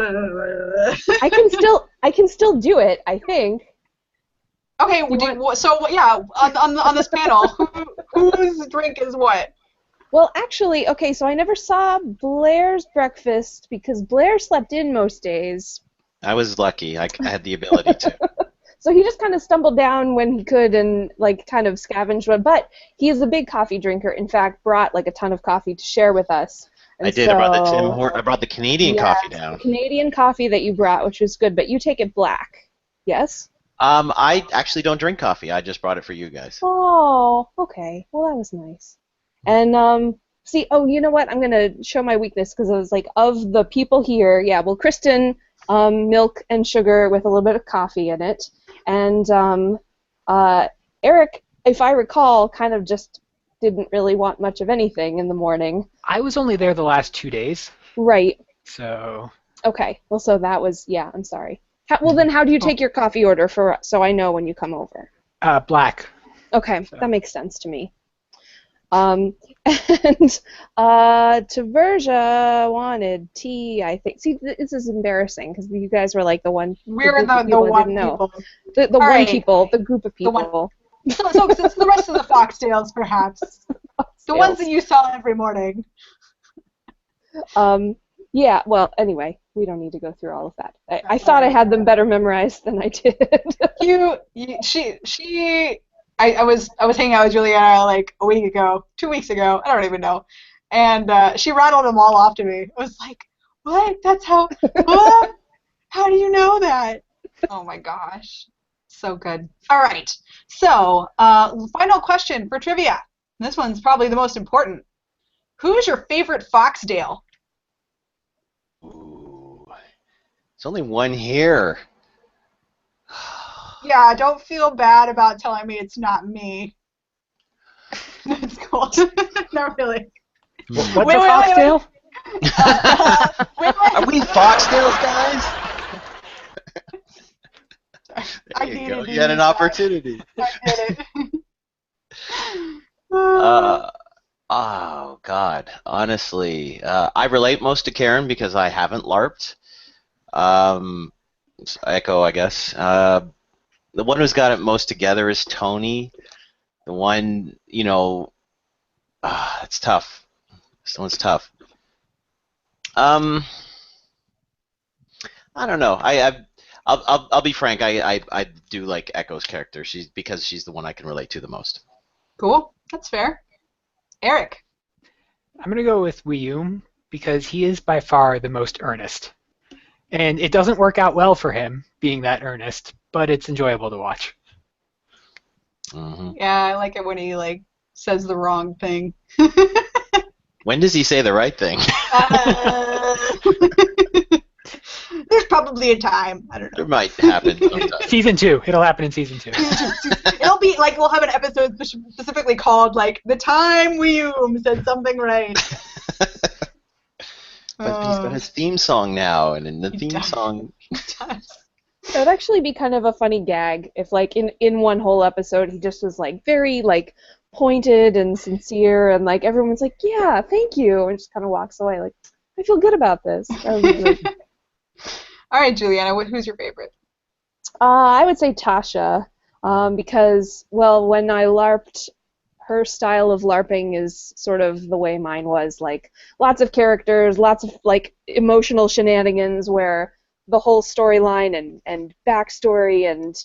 can still do it, I think. Okay, on this panel, whose drink is what? Well, actually, okay, so I never saw Blair's breakfast because Blair slept in most days. I was lucky. I had the ability to. So he just kind of stumbled down when he could and like kind of scavenged one. But he is a big coffee drinker. In fact, brought like a ton of coffee to share with us. And I did. I brought the Canadian coffee down. The Canadian coffee that you brought, which was good, but you take it black. Yes? I actually don't drink coffee. I just brought it for you guys. Oh, okay. Well, that was nice. And see, oh, you know what? I'm gonna show my weakness because I was like, of the people here, yeah. Well, Kristin, milk and sugar with a little bit of coffee in it, and Eric, if I recall, kind of just didn't really want much of anything in the morning. I was only there the last 2 days. Right. So. Okay. Well, so that was, yeah. I'm sorry. Well, then, how do you take your coffee order so I know when you come over? Black. Okay, So. that makes sense to me. And Taversia wanted tea, I think. See, this is embarrassing because you guys were like the one. We're the one people. The one right. People, the group of people. So it's the rest of the foxtails, perhaps. The ones that you saw every morning. Yeah. Well, anyway, we don't need to go through all of that. I thought I had them better memorized than I did. I was hanging out with Julianna like a week ago, 2 weeks ago, I don't even know, and she rattled them all off to me. I was like, what? That's how? What? How do you know that? Oh my gosh, so good. All right, so final question for trivia. This one's probably the most important. Who is your favorite Foxdale? Ooh, there's only one here. Yeah, don't feel bad about telling me it's not me. That's cool. Not really. What's a foxtail? Are we foxtails, guys? I There you needed go. to You had use an that. opportunity. I did it. Oh, God. Honestly, I relate most to Karen because I haven't LARPed. Echo, I guess. The one who's got it most together is Tony. The one, it's tough. This one's tough. I don't know. I'll be frank. I do like Echo's character. Because she's the one I can relate to the most. Cool. That's fair. Eric. I'm gonna go with Wiyum because he is by far the most earnest, and it doesn't work out well for him being that earnest, but it's enjoyable to watch. Mm-hmm. Yeah, I like it when he says the wrong thing. When does he say the right thing? There's probably a time. I don't know. It might happen sometime. Season 2. It'll happen in Season 2. It'll be we'll have an episode specifically called the time William said something right. But he's got his theme song now, and in the theme song... It would actually be kind of a funny gag if, in one whole episode, he just was, very, pointed and sincere, and, everyone's like, yeah, thank you, and just kind of walks away, I feel good about this. That would be great. All right, Julianna, who's your favorite? I would say Tasha, because, well, when I LARPed, her style of LARPing is sort of the way mine was, lots of characters, lots of, emotional shenanigans where the whole storyline and backstory and,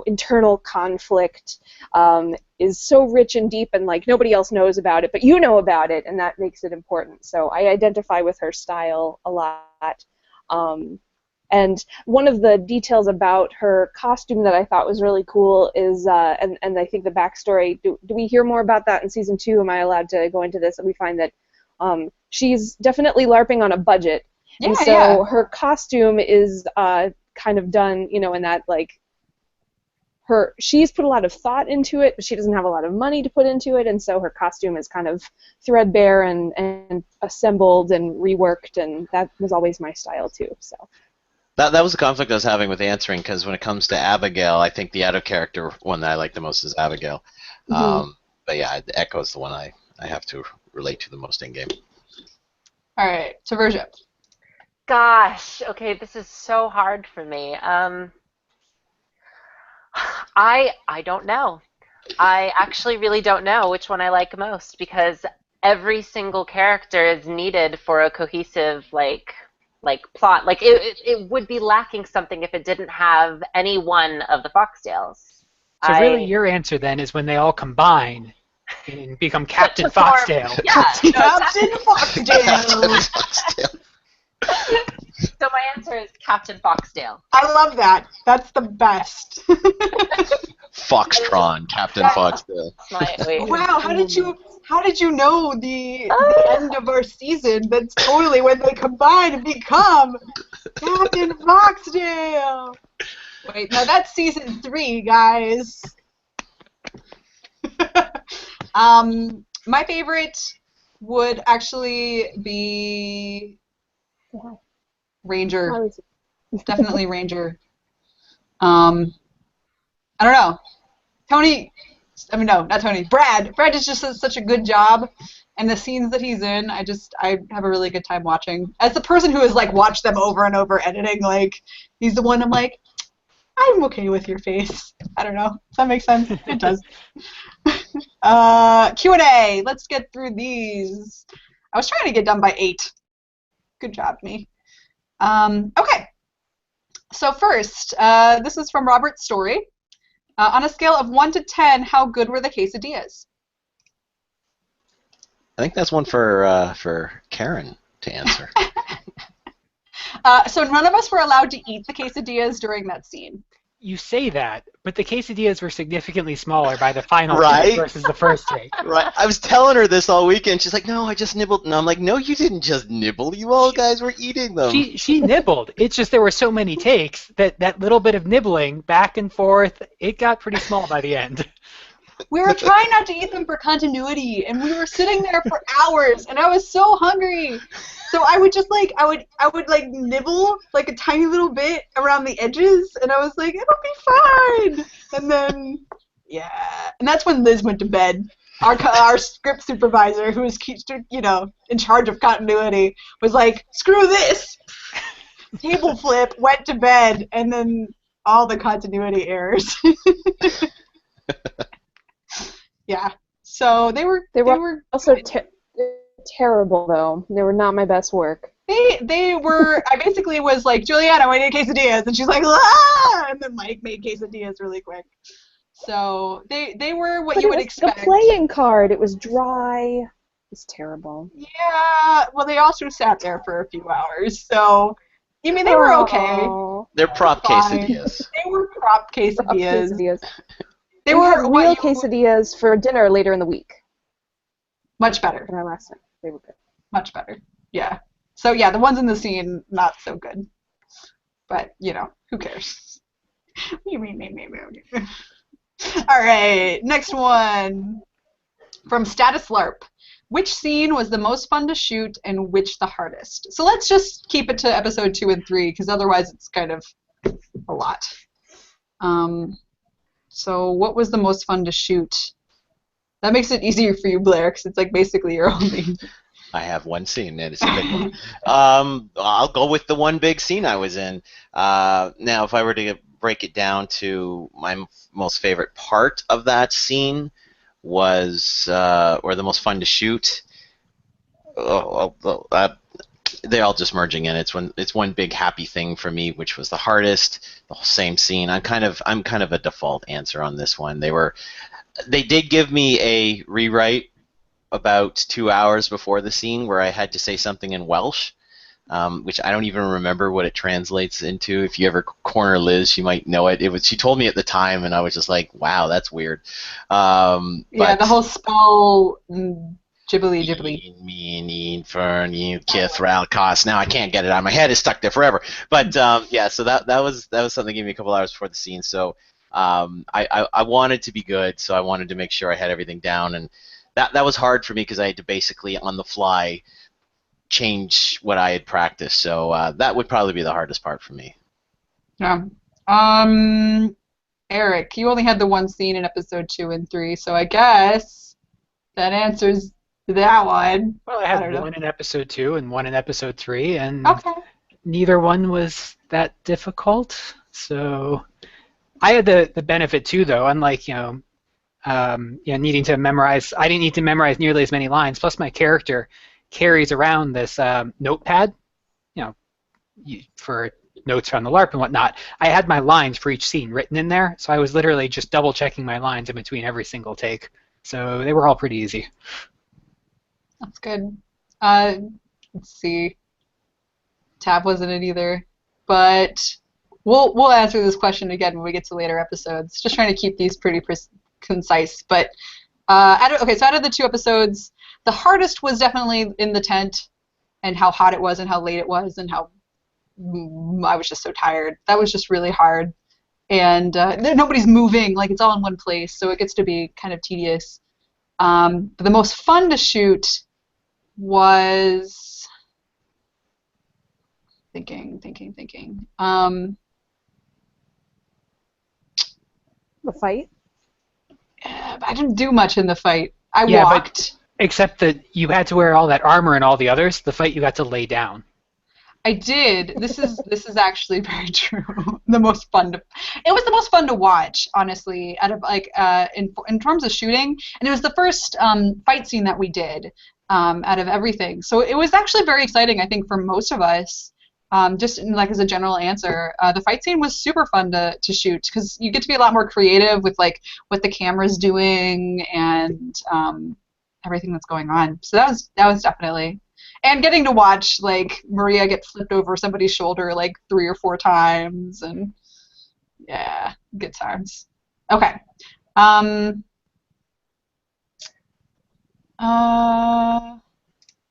internal conflict is so rich and deep and, nobody else knows about it, but you know about it, and that makes it important. So I identify with her style a lot. And one of the details about her costume that I thought was really cool is, and I think the backstory, do we hear more about that in Season 2? Am I allowed to go into this? And we find that she's definitely LARPing on a budget. Yeah, and so her costume is kind of done, in that, she's put a lot of thought into it, but she doesn't have a lot of money to put into it, and so her costume is kind of threadbare and assembled and reworked, and that was always my style, too, so... That was a conflict I was having with answering, because when it comes to Abigail, I think the out-of-character one that I like the most is Abigail. Mm-hmm. But yeah, Echo's the one I have to relate to the most in-game. All right, Taversia. Gosh, okay, this is so hard for me. I don't know. I actually really don't know which one I like most, because every single character is needed for a cohesive plot. Like it would be lacking something if it didn't have any one of the Foxtails. So really, your answer then is when they all combine and become Captain to form- Foxtail. Yeah. No, Captain Foxtail. so my answer is Captain Foxtail. I love that. That's the best. Foxtron, Captain Foxtail. Wow, how did you know the end of our season? That's totally when they combine and become Captain Foxtail. Wait, no, that's season 3, guys. My favorite would actually be Ranger. Definitely Ranger. I don't know. Tony, I mean, no, not Tony. Brad. Brad just does such a good job, and the scenes that he's in, I have a really good time watching. As the person who has like watched them over and over editing, like he's the one I'm like, I'm okay with your face. I don't know. Does that make sense? It does. Q&A. Let's get through these. I was trying to get done by 8. Good job, me. Okay. So first, this is from Robert's Story. On a scale of 1 to 10, how good were the quesadillas? I think that's one for Karen to answer. So none of us were allowed to eat the quesadillas during that scene. You say that, but the quesadillas were significantly smaller by the final Right? take versus the first take. Right. I was telling her this all weekend. She's like, no, I just nibbled. And I'm like, no, you didn't just nibble. You all guys were eating them. She nibbled. It's just there were so many takes that little bit of nibbling back and forth, it got pretty small by the end. We were trying not to eat them for continuity, and we were sitting there for hours, and I was so hungry. So I would just like, I would like nibble like a tiny little bit around the edges, and I was like, it'll be fine. And then, yeah, and that's when Liz went to bed. Our script supervisor, who was, in charge of continuity, was like, screw this. Table flip, went to bed, and then all the continuity errors. Yeah. So they were also terrible though. They were not my best work. They were. I basically was like, Julianna, I need quesadillas, and she's like, ah! And then Mike made quesadillas really quick. So they were what you would expect. The playing card. It was dry. It was terrible. Yeah. Well, they also sat there for a few hours. So I mean, they were okay. They're prop quesadillas. They were prop quesadillas. They were real quesadillas for dinner later in the week. Much better. Than our last night. They were good. Much better. Yeah. So yeah, the ones in the scene, not so good. But, who cares? All right, next one. From Status LARP. Which scene was the most fun to shoot and which the hardest? So let's just keep it to episode 2 and 3, because otherwise it's kind of a lot. So what was the most fun to shoot? That makes it easier for you, Blair, because it's like basically your only. I have one scene, and it's a big one. I'll go with the one big scene I was in. Now, if I were to break it down to my most favorite part of that scene was, or the most fun to shoot, they're all just merging in. It's one big happy thing for me, which was the hardest. The whole same scene. I'm kind of a default answer on this one. They did give me a rewrite about 2 hours before the scene where I had to say something in Welsh, which I don't even remember what it translates into. If you ever corner Liz, she might know it. She told me at the time, and I was just like, wow, that's weird. Yeah, the whole spell. Jibbly. Mean, fern, you, kith, ral, cost. Now I can't get it out of my head. It's stuck there forever. But yeah, so that was something that gave me a couple hours before the scene. So I wanted to be good, so I wanted to make sure I had everything down, and that was hard for me because I had to basically on the fly change what I had practiced. So that would probably be the hardest part for me. Yeah. Eric, you only had the one scene in episode 2 and 3, so I guess that answers that one. Well, I had one in episode 2 and one in episode 3, and okay. Neither one was that difficult. So I had the benefit too, though. Unlike needing to memorize. I didn't need to memorize nearly as many lines. Plus, my character carries around this notepad, for notes from the LARP and whatnot. I had my lines for each scene written in there, so I was literally just double checking my lines in between every single take. So they were all pretty easy. That's good. Let's see. Tab wasn't it either, but we'll answer this question again when we get to later episodes. Just trying to keep these pretty concise. But so out of the 2 episodes, the hardest was definitely in the tent, and how hot it was, and how late it was, and how I was just so tired. That was just really hard, and nobody's moving. Like, it's all in one place, so it gets to be kind of tedious. But the most fun to shoot was thinking. The fight? I didn't do much in the fight. I Yeah, walked. Except that you had to wear all that armor and all the others. The fight you got to lay down. I did. This is actually very true. It was the most fun to watch, honestly, out of in terms of shooting, and it was the first fight scene that we did out of everything. So it was actually very exciting, I think, for most of us. Just as a general answer, the fight scene was super fun to shoot, because you get to be a lot more creative with what the camera's doing and everything that's going on. So that was definitely. And getting to watch Maria get flipped over somebody's shoulder 3 or 4 times, and yeah, good times. Okay.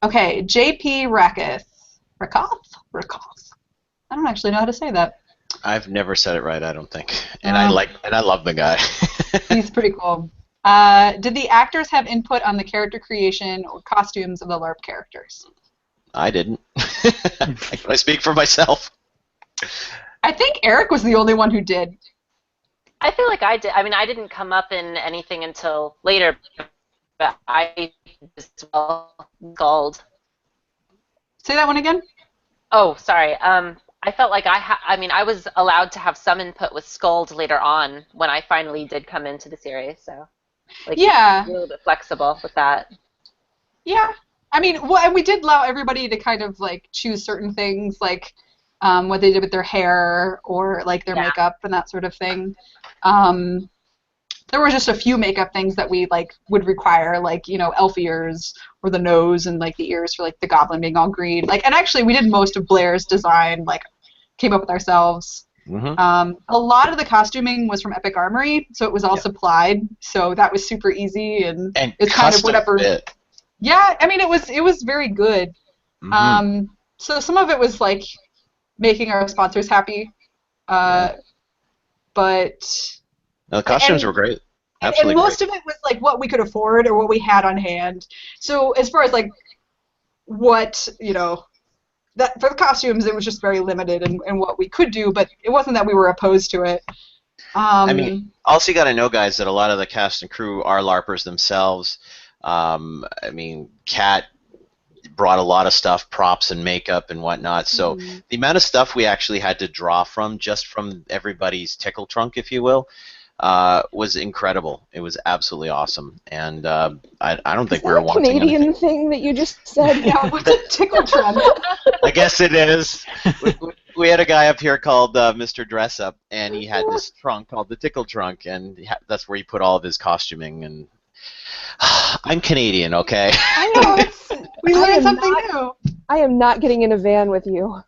Okay, JP Rakoff. I don't actually know how to say that. I've never said it right, I don't think. And I love the guy. He's pretty cool. Did the actors have input on the character creation or costumes of the LARP characters? I didn't. I speak for myself. I think Eric was the only one who did. I feel like I did. I mean, I didn't come up in anything until later, but I as well called. Say that one again? Oh, sorry. I felt like I was allowed to have some input with Scold later on when I finally did come into the series, so yeah, a little bit flexible with that. Yeah. I mean, and we did allow everybody to kind of choose certain things, what they did with their hair or their makeup and that sort of thing. There were just a few makeup things that we would require, elf ears or the nose and the ears for the goblin being all green. And actually we did most of Blair's design, came up with ourselves. Mm-hmm. A lot of the costuming was from Epic Armory, so it was all supplied, so that was super easy and it's kind of whatever. Fit. Yeah, I mean it was very good. Mm-hmm. So some of it was making our sponsors happy, but the costumes were great. Absolutely and most great. of it was what we could afford or what we had on hand. So as far as what that for the costumes, it was just very limited in what we could do, but it wasn't that we were opposed to it. I mean, also you got to know, guys, that a lot of the cast and crew are LARPers themselves. I mean, Kat brought a lot of stuff, props and makeup and whatnot. So the amount of stuff we actually had to draw from, just from everybody's tickle trunk, if you will, was incredible. It was absolutely awesome. And I don't think we were wanting anything. Canadian thing that you just said? Yeah, what's a tickle trunk? I guess it is. We had a guy up here called Mr. Dress Up, and he had this trunk called the tickle trunk, and that's where he put all of his costuming. And I'm Canadian, okay? I know. We learned something new. I am not getting in a van with you.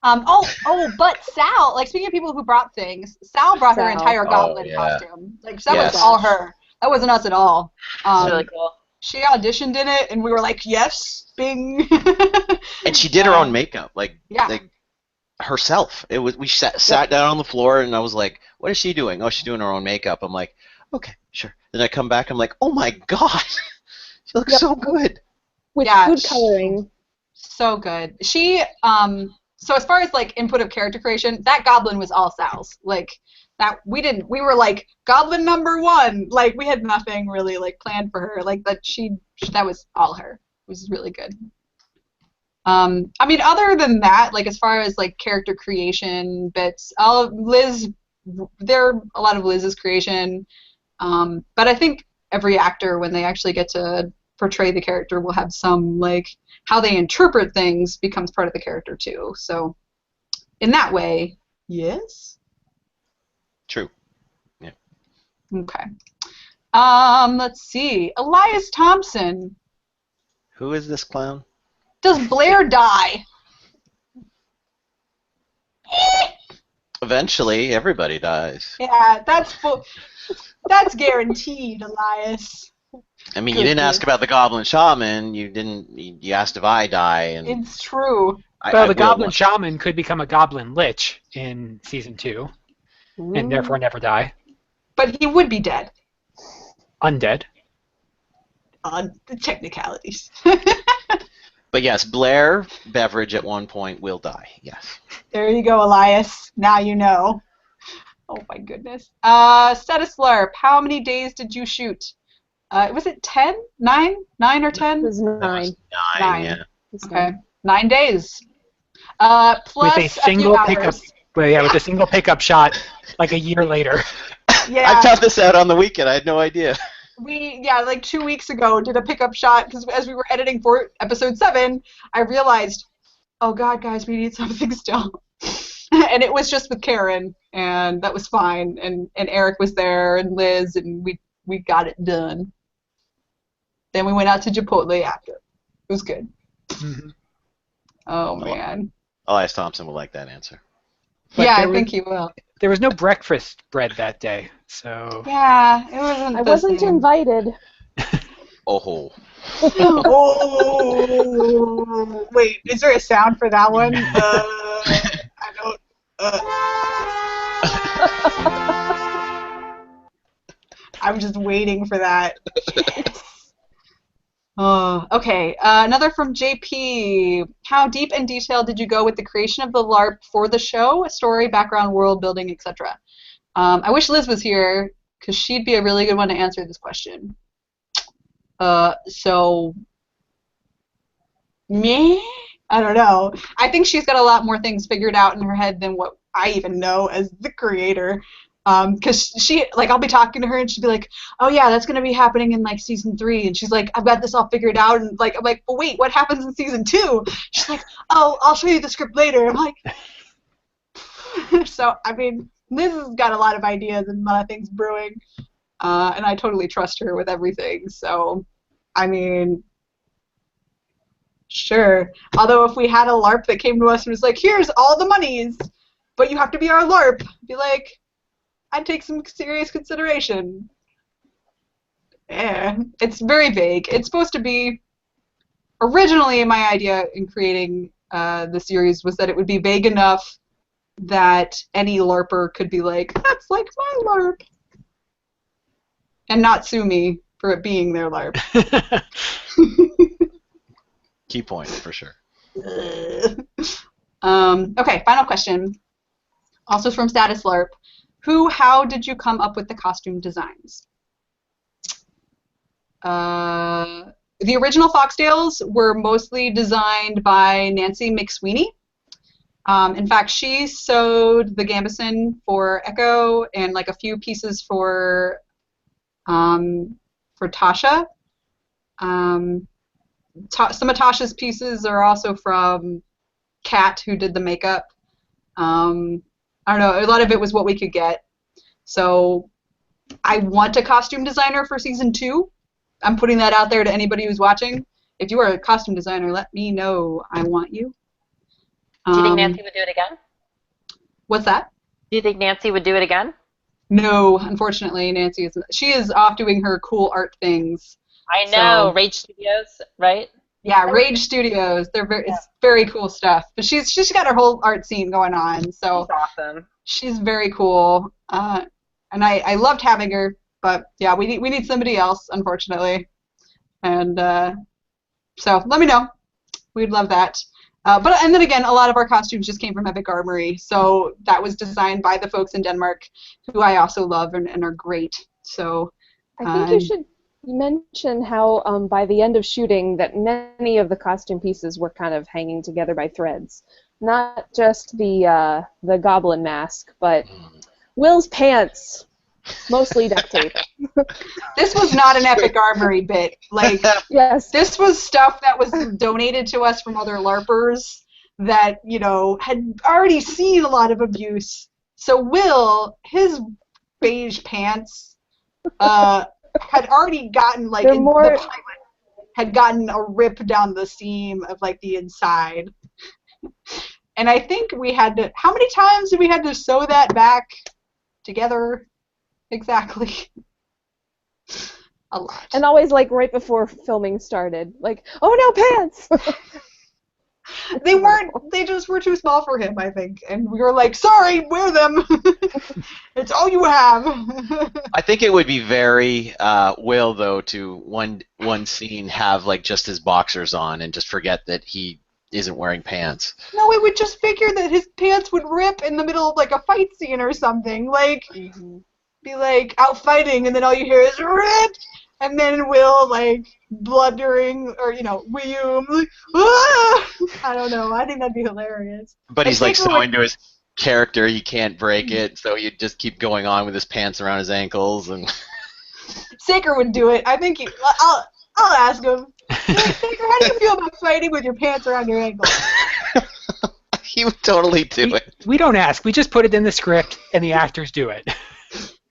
But Sal, speaking of people who brought things, Sal brought her entire goblin costume. That was all her. That wasn't us at all. That's really cool. She auditioned in it, and we were like, yes, bing. And she did her own makeup, herself. We sat down on the floor, and I was like, what is she doing? Oh, she's doing her own makeup. I'm like, okay, sure. Then I come back, I'm like, oh my god, she looks so good. With food coloring. So good. She, so as far as input of character creation, that goblin was all Sal's. That we were goblin number 1. We had nothing really planned for her. That was all her. It was really good. I mean, other than that, as far as character creation bits, Liz they're a lot of Liz's creation. But I think every actor, when they actually get to portray the character, will have some, like, how they interpret things becomes part of the character too. So in that way, yes. True. Yeah. Okay. Let's see. Elias Thompson. Who is this clown? Does Blair die? Eventually, everybody dies. Yeah, that's guaranteed, Elias. I mean, you didn't ask about the Goblin Shaman. You asked if I die, and It's true. Well, the Goblin Shaman could become a Goblin Lich in Season 2, and therefore never die. But he would be dead. Undead. On the technicalities. But yes, Blair Beveridge at one point will die. Yes. There you go, Elias. Now you know. Oh my goodness. Status LARP. How many days did you shoot? Was it 10? 9? 9 or 10? It was 9. Nine. 9. Yeah. Okay. 9 days. Plus With a single pickup. hours. Well, yeah, with a single pickup shot, like a year later. Yeah. I found this out on the weekend. I had no idea. We, like 2 weeks ago, did a pickup shot because as we were editing for episode 7, I realized, oh God, guys, we need something still. And it was just with Karen, and that was fine. And Eric was there, and Liz, and we got it done. Then we went out to Chipotle after. It was good. Mm-hmm. Oh, man. Elias Thompson will like that answer. But yeah, I think he will. There was no breakfast bread that day, so... Yeah, it wasn't I the wasn't same. invited. Oh. Oh, wait, is there a sound for that one? I don't. I'm just waiting for that. Oh, okay. Another from JP. How deep and detailed did you go with the creation of the LARP for the show? Story, background, world building, etc. I wish Liz was here because she'd be a really good one to answer this question. So, me? I don't know. I think she's got a lot more things figured out in her head than what I even know as the creator. Because she, like, I'll be talking to her and she'd be like, oh yeah, that's going to be happening in, like, season 3. And she's like, I've got this all figured out. And, like, I'm like, well, wait, what happens in season 2? She's like, oh, I'll show you the script later. I'm like, so, I mean, Liz has got a lot of ideas and a lot of things brewing. And I totally trust her with everything. So, I mean, sure. Although if we had a LARP that came to us and was like, here's all the monies, but you have to be our LARP, I'd be like, I'd take some serious consideration. Yeah, it's very vague. It's supposed to be, originally my idea in creating the series was that it would be vague enough that any LARPer could be like, that's like my LARP, and not sue me for it being their LARP. Key point, for sure. Okay, final question. Also from Status LARP. How did you come up with the costume designs? The original Foxtails were mostly designed by Nancy McSweeney. In fact, she sewed the gambeson for Echo and like a few pieces for Tasha. Some of Tasha's pieces are also from Kat, who did the makeup. I don't know, a lot of it was what we could get. So I want a costume designer for season 2. I'm putting that out there to anybody who's watching. If you are a costume designer, let me know. I want you. Do you think Nancy would do it again? What's that? Do you think Nancy would do it again? No, unfortunately, Nancy is. She is off doing her cool art things. I know, So, Rage Studios, right? yeah, Rage Studios. It's very cool stuff. But she's got her whole art scene going on. So She's awesome. she's very cool. And I loved having her. But yeah, we need somebody else, unfortunately. And so let me know. We'd love that. And then again, a lot of our costumes just came from Epic Armory, so that was designed by the folks in Denmark, who I also love and are great. So I think you should mention how by the end of shooting that many of the costume pieces were kind of hanging together by threads. Not just the goblin mask, but Will's pants, mostly duct tape. This was not an Epic Armory bit. Like, Yes. this was stuff that was donated to us from other LARPers that, you know, had already seen a lot of abuse. So Will, his beige pants, had already gotten, like, They're in more- the pilot, had gotten a rip down the seam of, like, the inside. And I think we had to, how many times did we had to sew that back together? Exactly. A lot. And always, like, right before filming started. Like, oh no, pants! They just were too small for him, I think. And we were like, sorry, wear them. It's all you have. I think it would be very Will, though, to one scene have like just his boxers on and just forget that he isn't wearing pants. No, we would just figure that his pants would rip in the middle of like a fight scene or something. Like, be like out fighting, and then all you hear is rip, and then Will like blundering, or you know, William like, ah! I don't know. I think that'd be hilarious. But he's like Saker so into his character, he can't break it, so you just keep going on with his pants around his ankles and. Saker would do it. I think I'll ask him. Like, Saker, how do you feel about fighting with your pants around your ankles? He would totally do it. We don't ask. We just put it in the script, and the actors do it.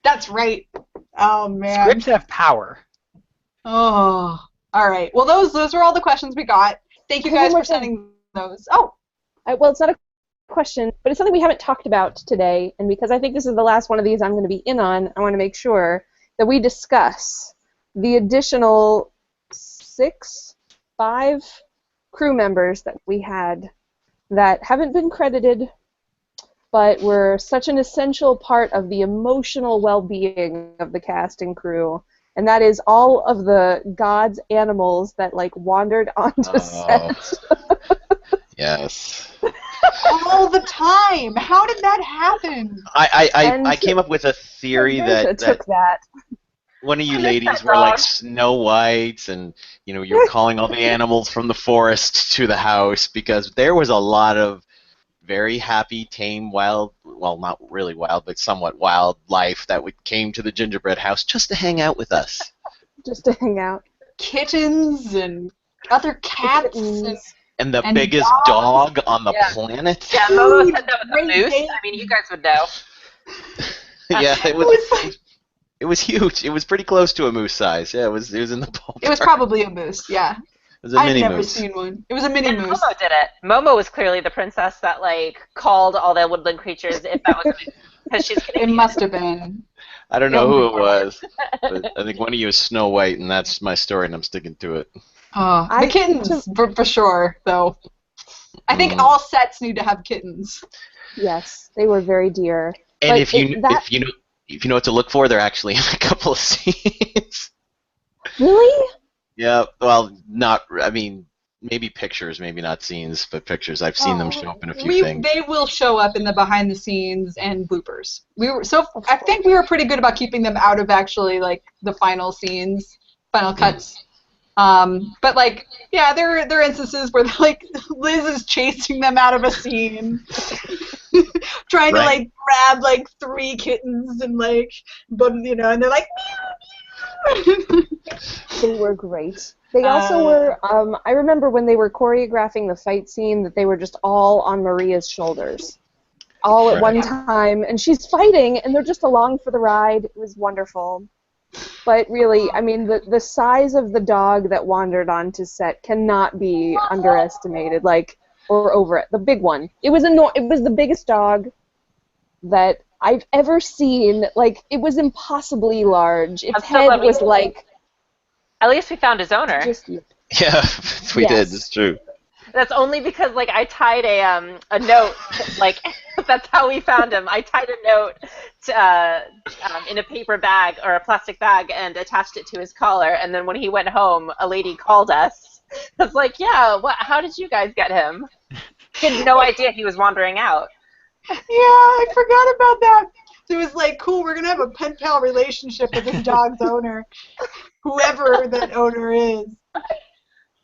That's right. Oh man. Scripts have power. Oh. All right. Well, those are all the questions we got. Thank you I have guys one more for sending those. Oh. Well, it's not a question, but it's something we haven't talked about today, and because I think this is the last one of these I'm going to be in on, I want to make sure that we discuss the additional 5 crew members that we had that haven't been credited, but were such an essential part of the emotional well-being of the cast and crew, and that is all of the gods' animals that like wandered onto set. Yes. All the time. How did that happen? I came up with a theory that took that. one of you I ladies that were like dog. Snow Whites, and you know you were calling all the animals from the forest to the house because there was a lot of very happy, tame, wild, well, not really wild, but somewhat wild life that came to the gingerbread house just to hang out with us. Just to hang out. Kittens and other cats. And the And biggest dogs. dog on the Yeah. planet. Yeah, Momo said that was a Great moose. day. I mean, you guys would know. Yeah, it was was. It was huge. It was pretty close to a moose size. Yeah, it was in the ballpark. It was probably a moose, yeah. It was a I've mini never moose. seen one. It was a mini And moose. Momo did it. Momo was clearly the princess that like called all the woodland creatures if that was a moose, because she's It Canadian. must have been. I don't know Oh who my it was, but I think one of you is Snow White, and that's my story, and I'm sticking to it. Oh, the kittens, for sure, though. I think all sets need to have kittens. Yes, they were very dear. And But if you know what to look for, they're actually in a couple of scenes. Really? Yeah, well, not. I mean, maybe pictures, maybe not scenes, but pictures. I've seen them show up in a few things. They will show up in the behind the scenes and bloopers. I think we were pretty good about keeping them out of actually like the final scenes, final cuts. But like, yeah, there are instances where like Liz is chasing them out of a scene, trying to like grab like 3 kittens and like, but you know, and they're like, meow, meow. They were great. They also were, I remember when they were choreographing the fight scene that they were just all on Maria's shoulders. All at one time, and she's fighting, and they're just along for the ride. It was wonderful. But really, I mean, the size of the dog that wandered onto set cannot be underestimated, like, or over it. The big one. It was the biggest dog that I've ever seen. Like, it was impossibly large. Its head was like... At least we found his owner. Yeah, we did. It's true. That's only because like I tied a note, like that's how we found him. I tied a note to, in a paper bag or a plastic bag and attached it to his collar. And then when he went home, a lady called us. I was like, "Yeah, how did you guys get him?" He had no idea he was wandering out. Yeah, I forgot about that. It was like, cool, we're gonna have a pen pal relationship with this dog's owner, whoever that owner is.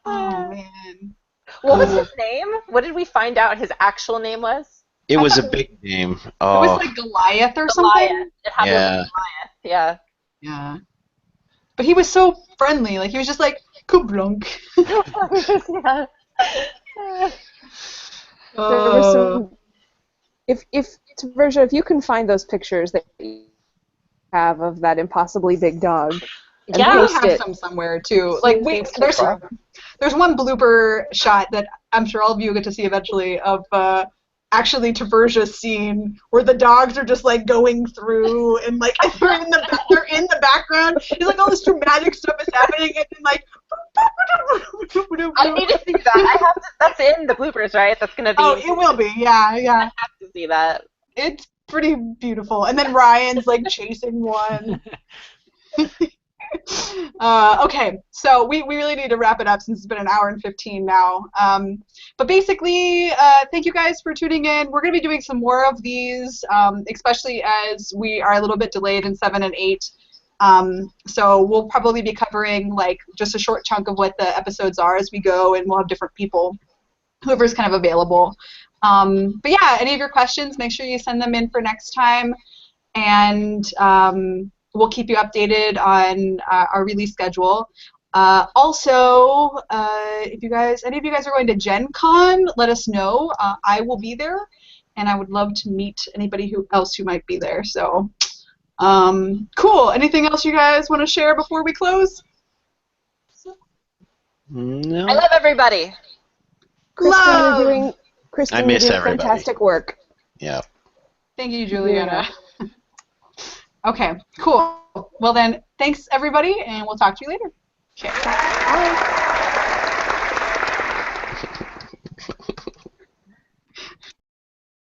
Oh man. What was his name? What did we find out his actual name was? It I was a thought big game. it Oh, was like Goliath or something. Goliath. It had to yeah. have been Goliath. Yeah. Yeah. But he was so friendly. Like he was just like Kublunk. Yeah. There were some. If Taversia, if you can find those pictures that you have of that impossibly big dog, and Yeah. We post have it. some somewhere too. Like Please. there's one blooper shot that I'm sure all of you get to see eventually of actually Taversia's scene where the dogs are just like going through and like they're in the background. It's like all this dramatic stuff is happening and then like I need to see that. I have to. That's in the bloopers, right? That's gonna be. Oh, it will be. Yeah. I have to see that. It's pretty beautiful. And then Ryan's like chasing one. Okay, so we really need to wrap it up since it's been an hour and 15 now. But basically, thank you guys for tuning in. We're going to be doing some more of these, especially as we are a little bit delayed in 7 and 8. So we'll probably be covering like just a short chunk of what the episodes are as we go, and we'll have different people, whoever's kind of available. But yeah, any of your questions, make sure you send them in for next time. And we'll keep you updated on our release schedule. Also, if any of you guys are going to Gen Con, let us know. I will be there, and I would love to meet anybody else who might be there. So, cool. Anything else you guys want to share before we close? No. I love everybody. Kristin, I you're miss doing everybody. fantastic work. Yeah. Thank you, Juliana. Okay, cool. Well then, thanks everybody, and we'll talk to you later. Okay. Bye.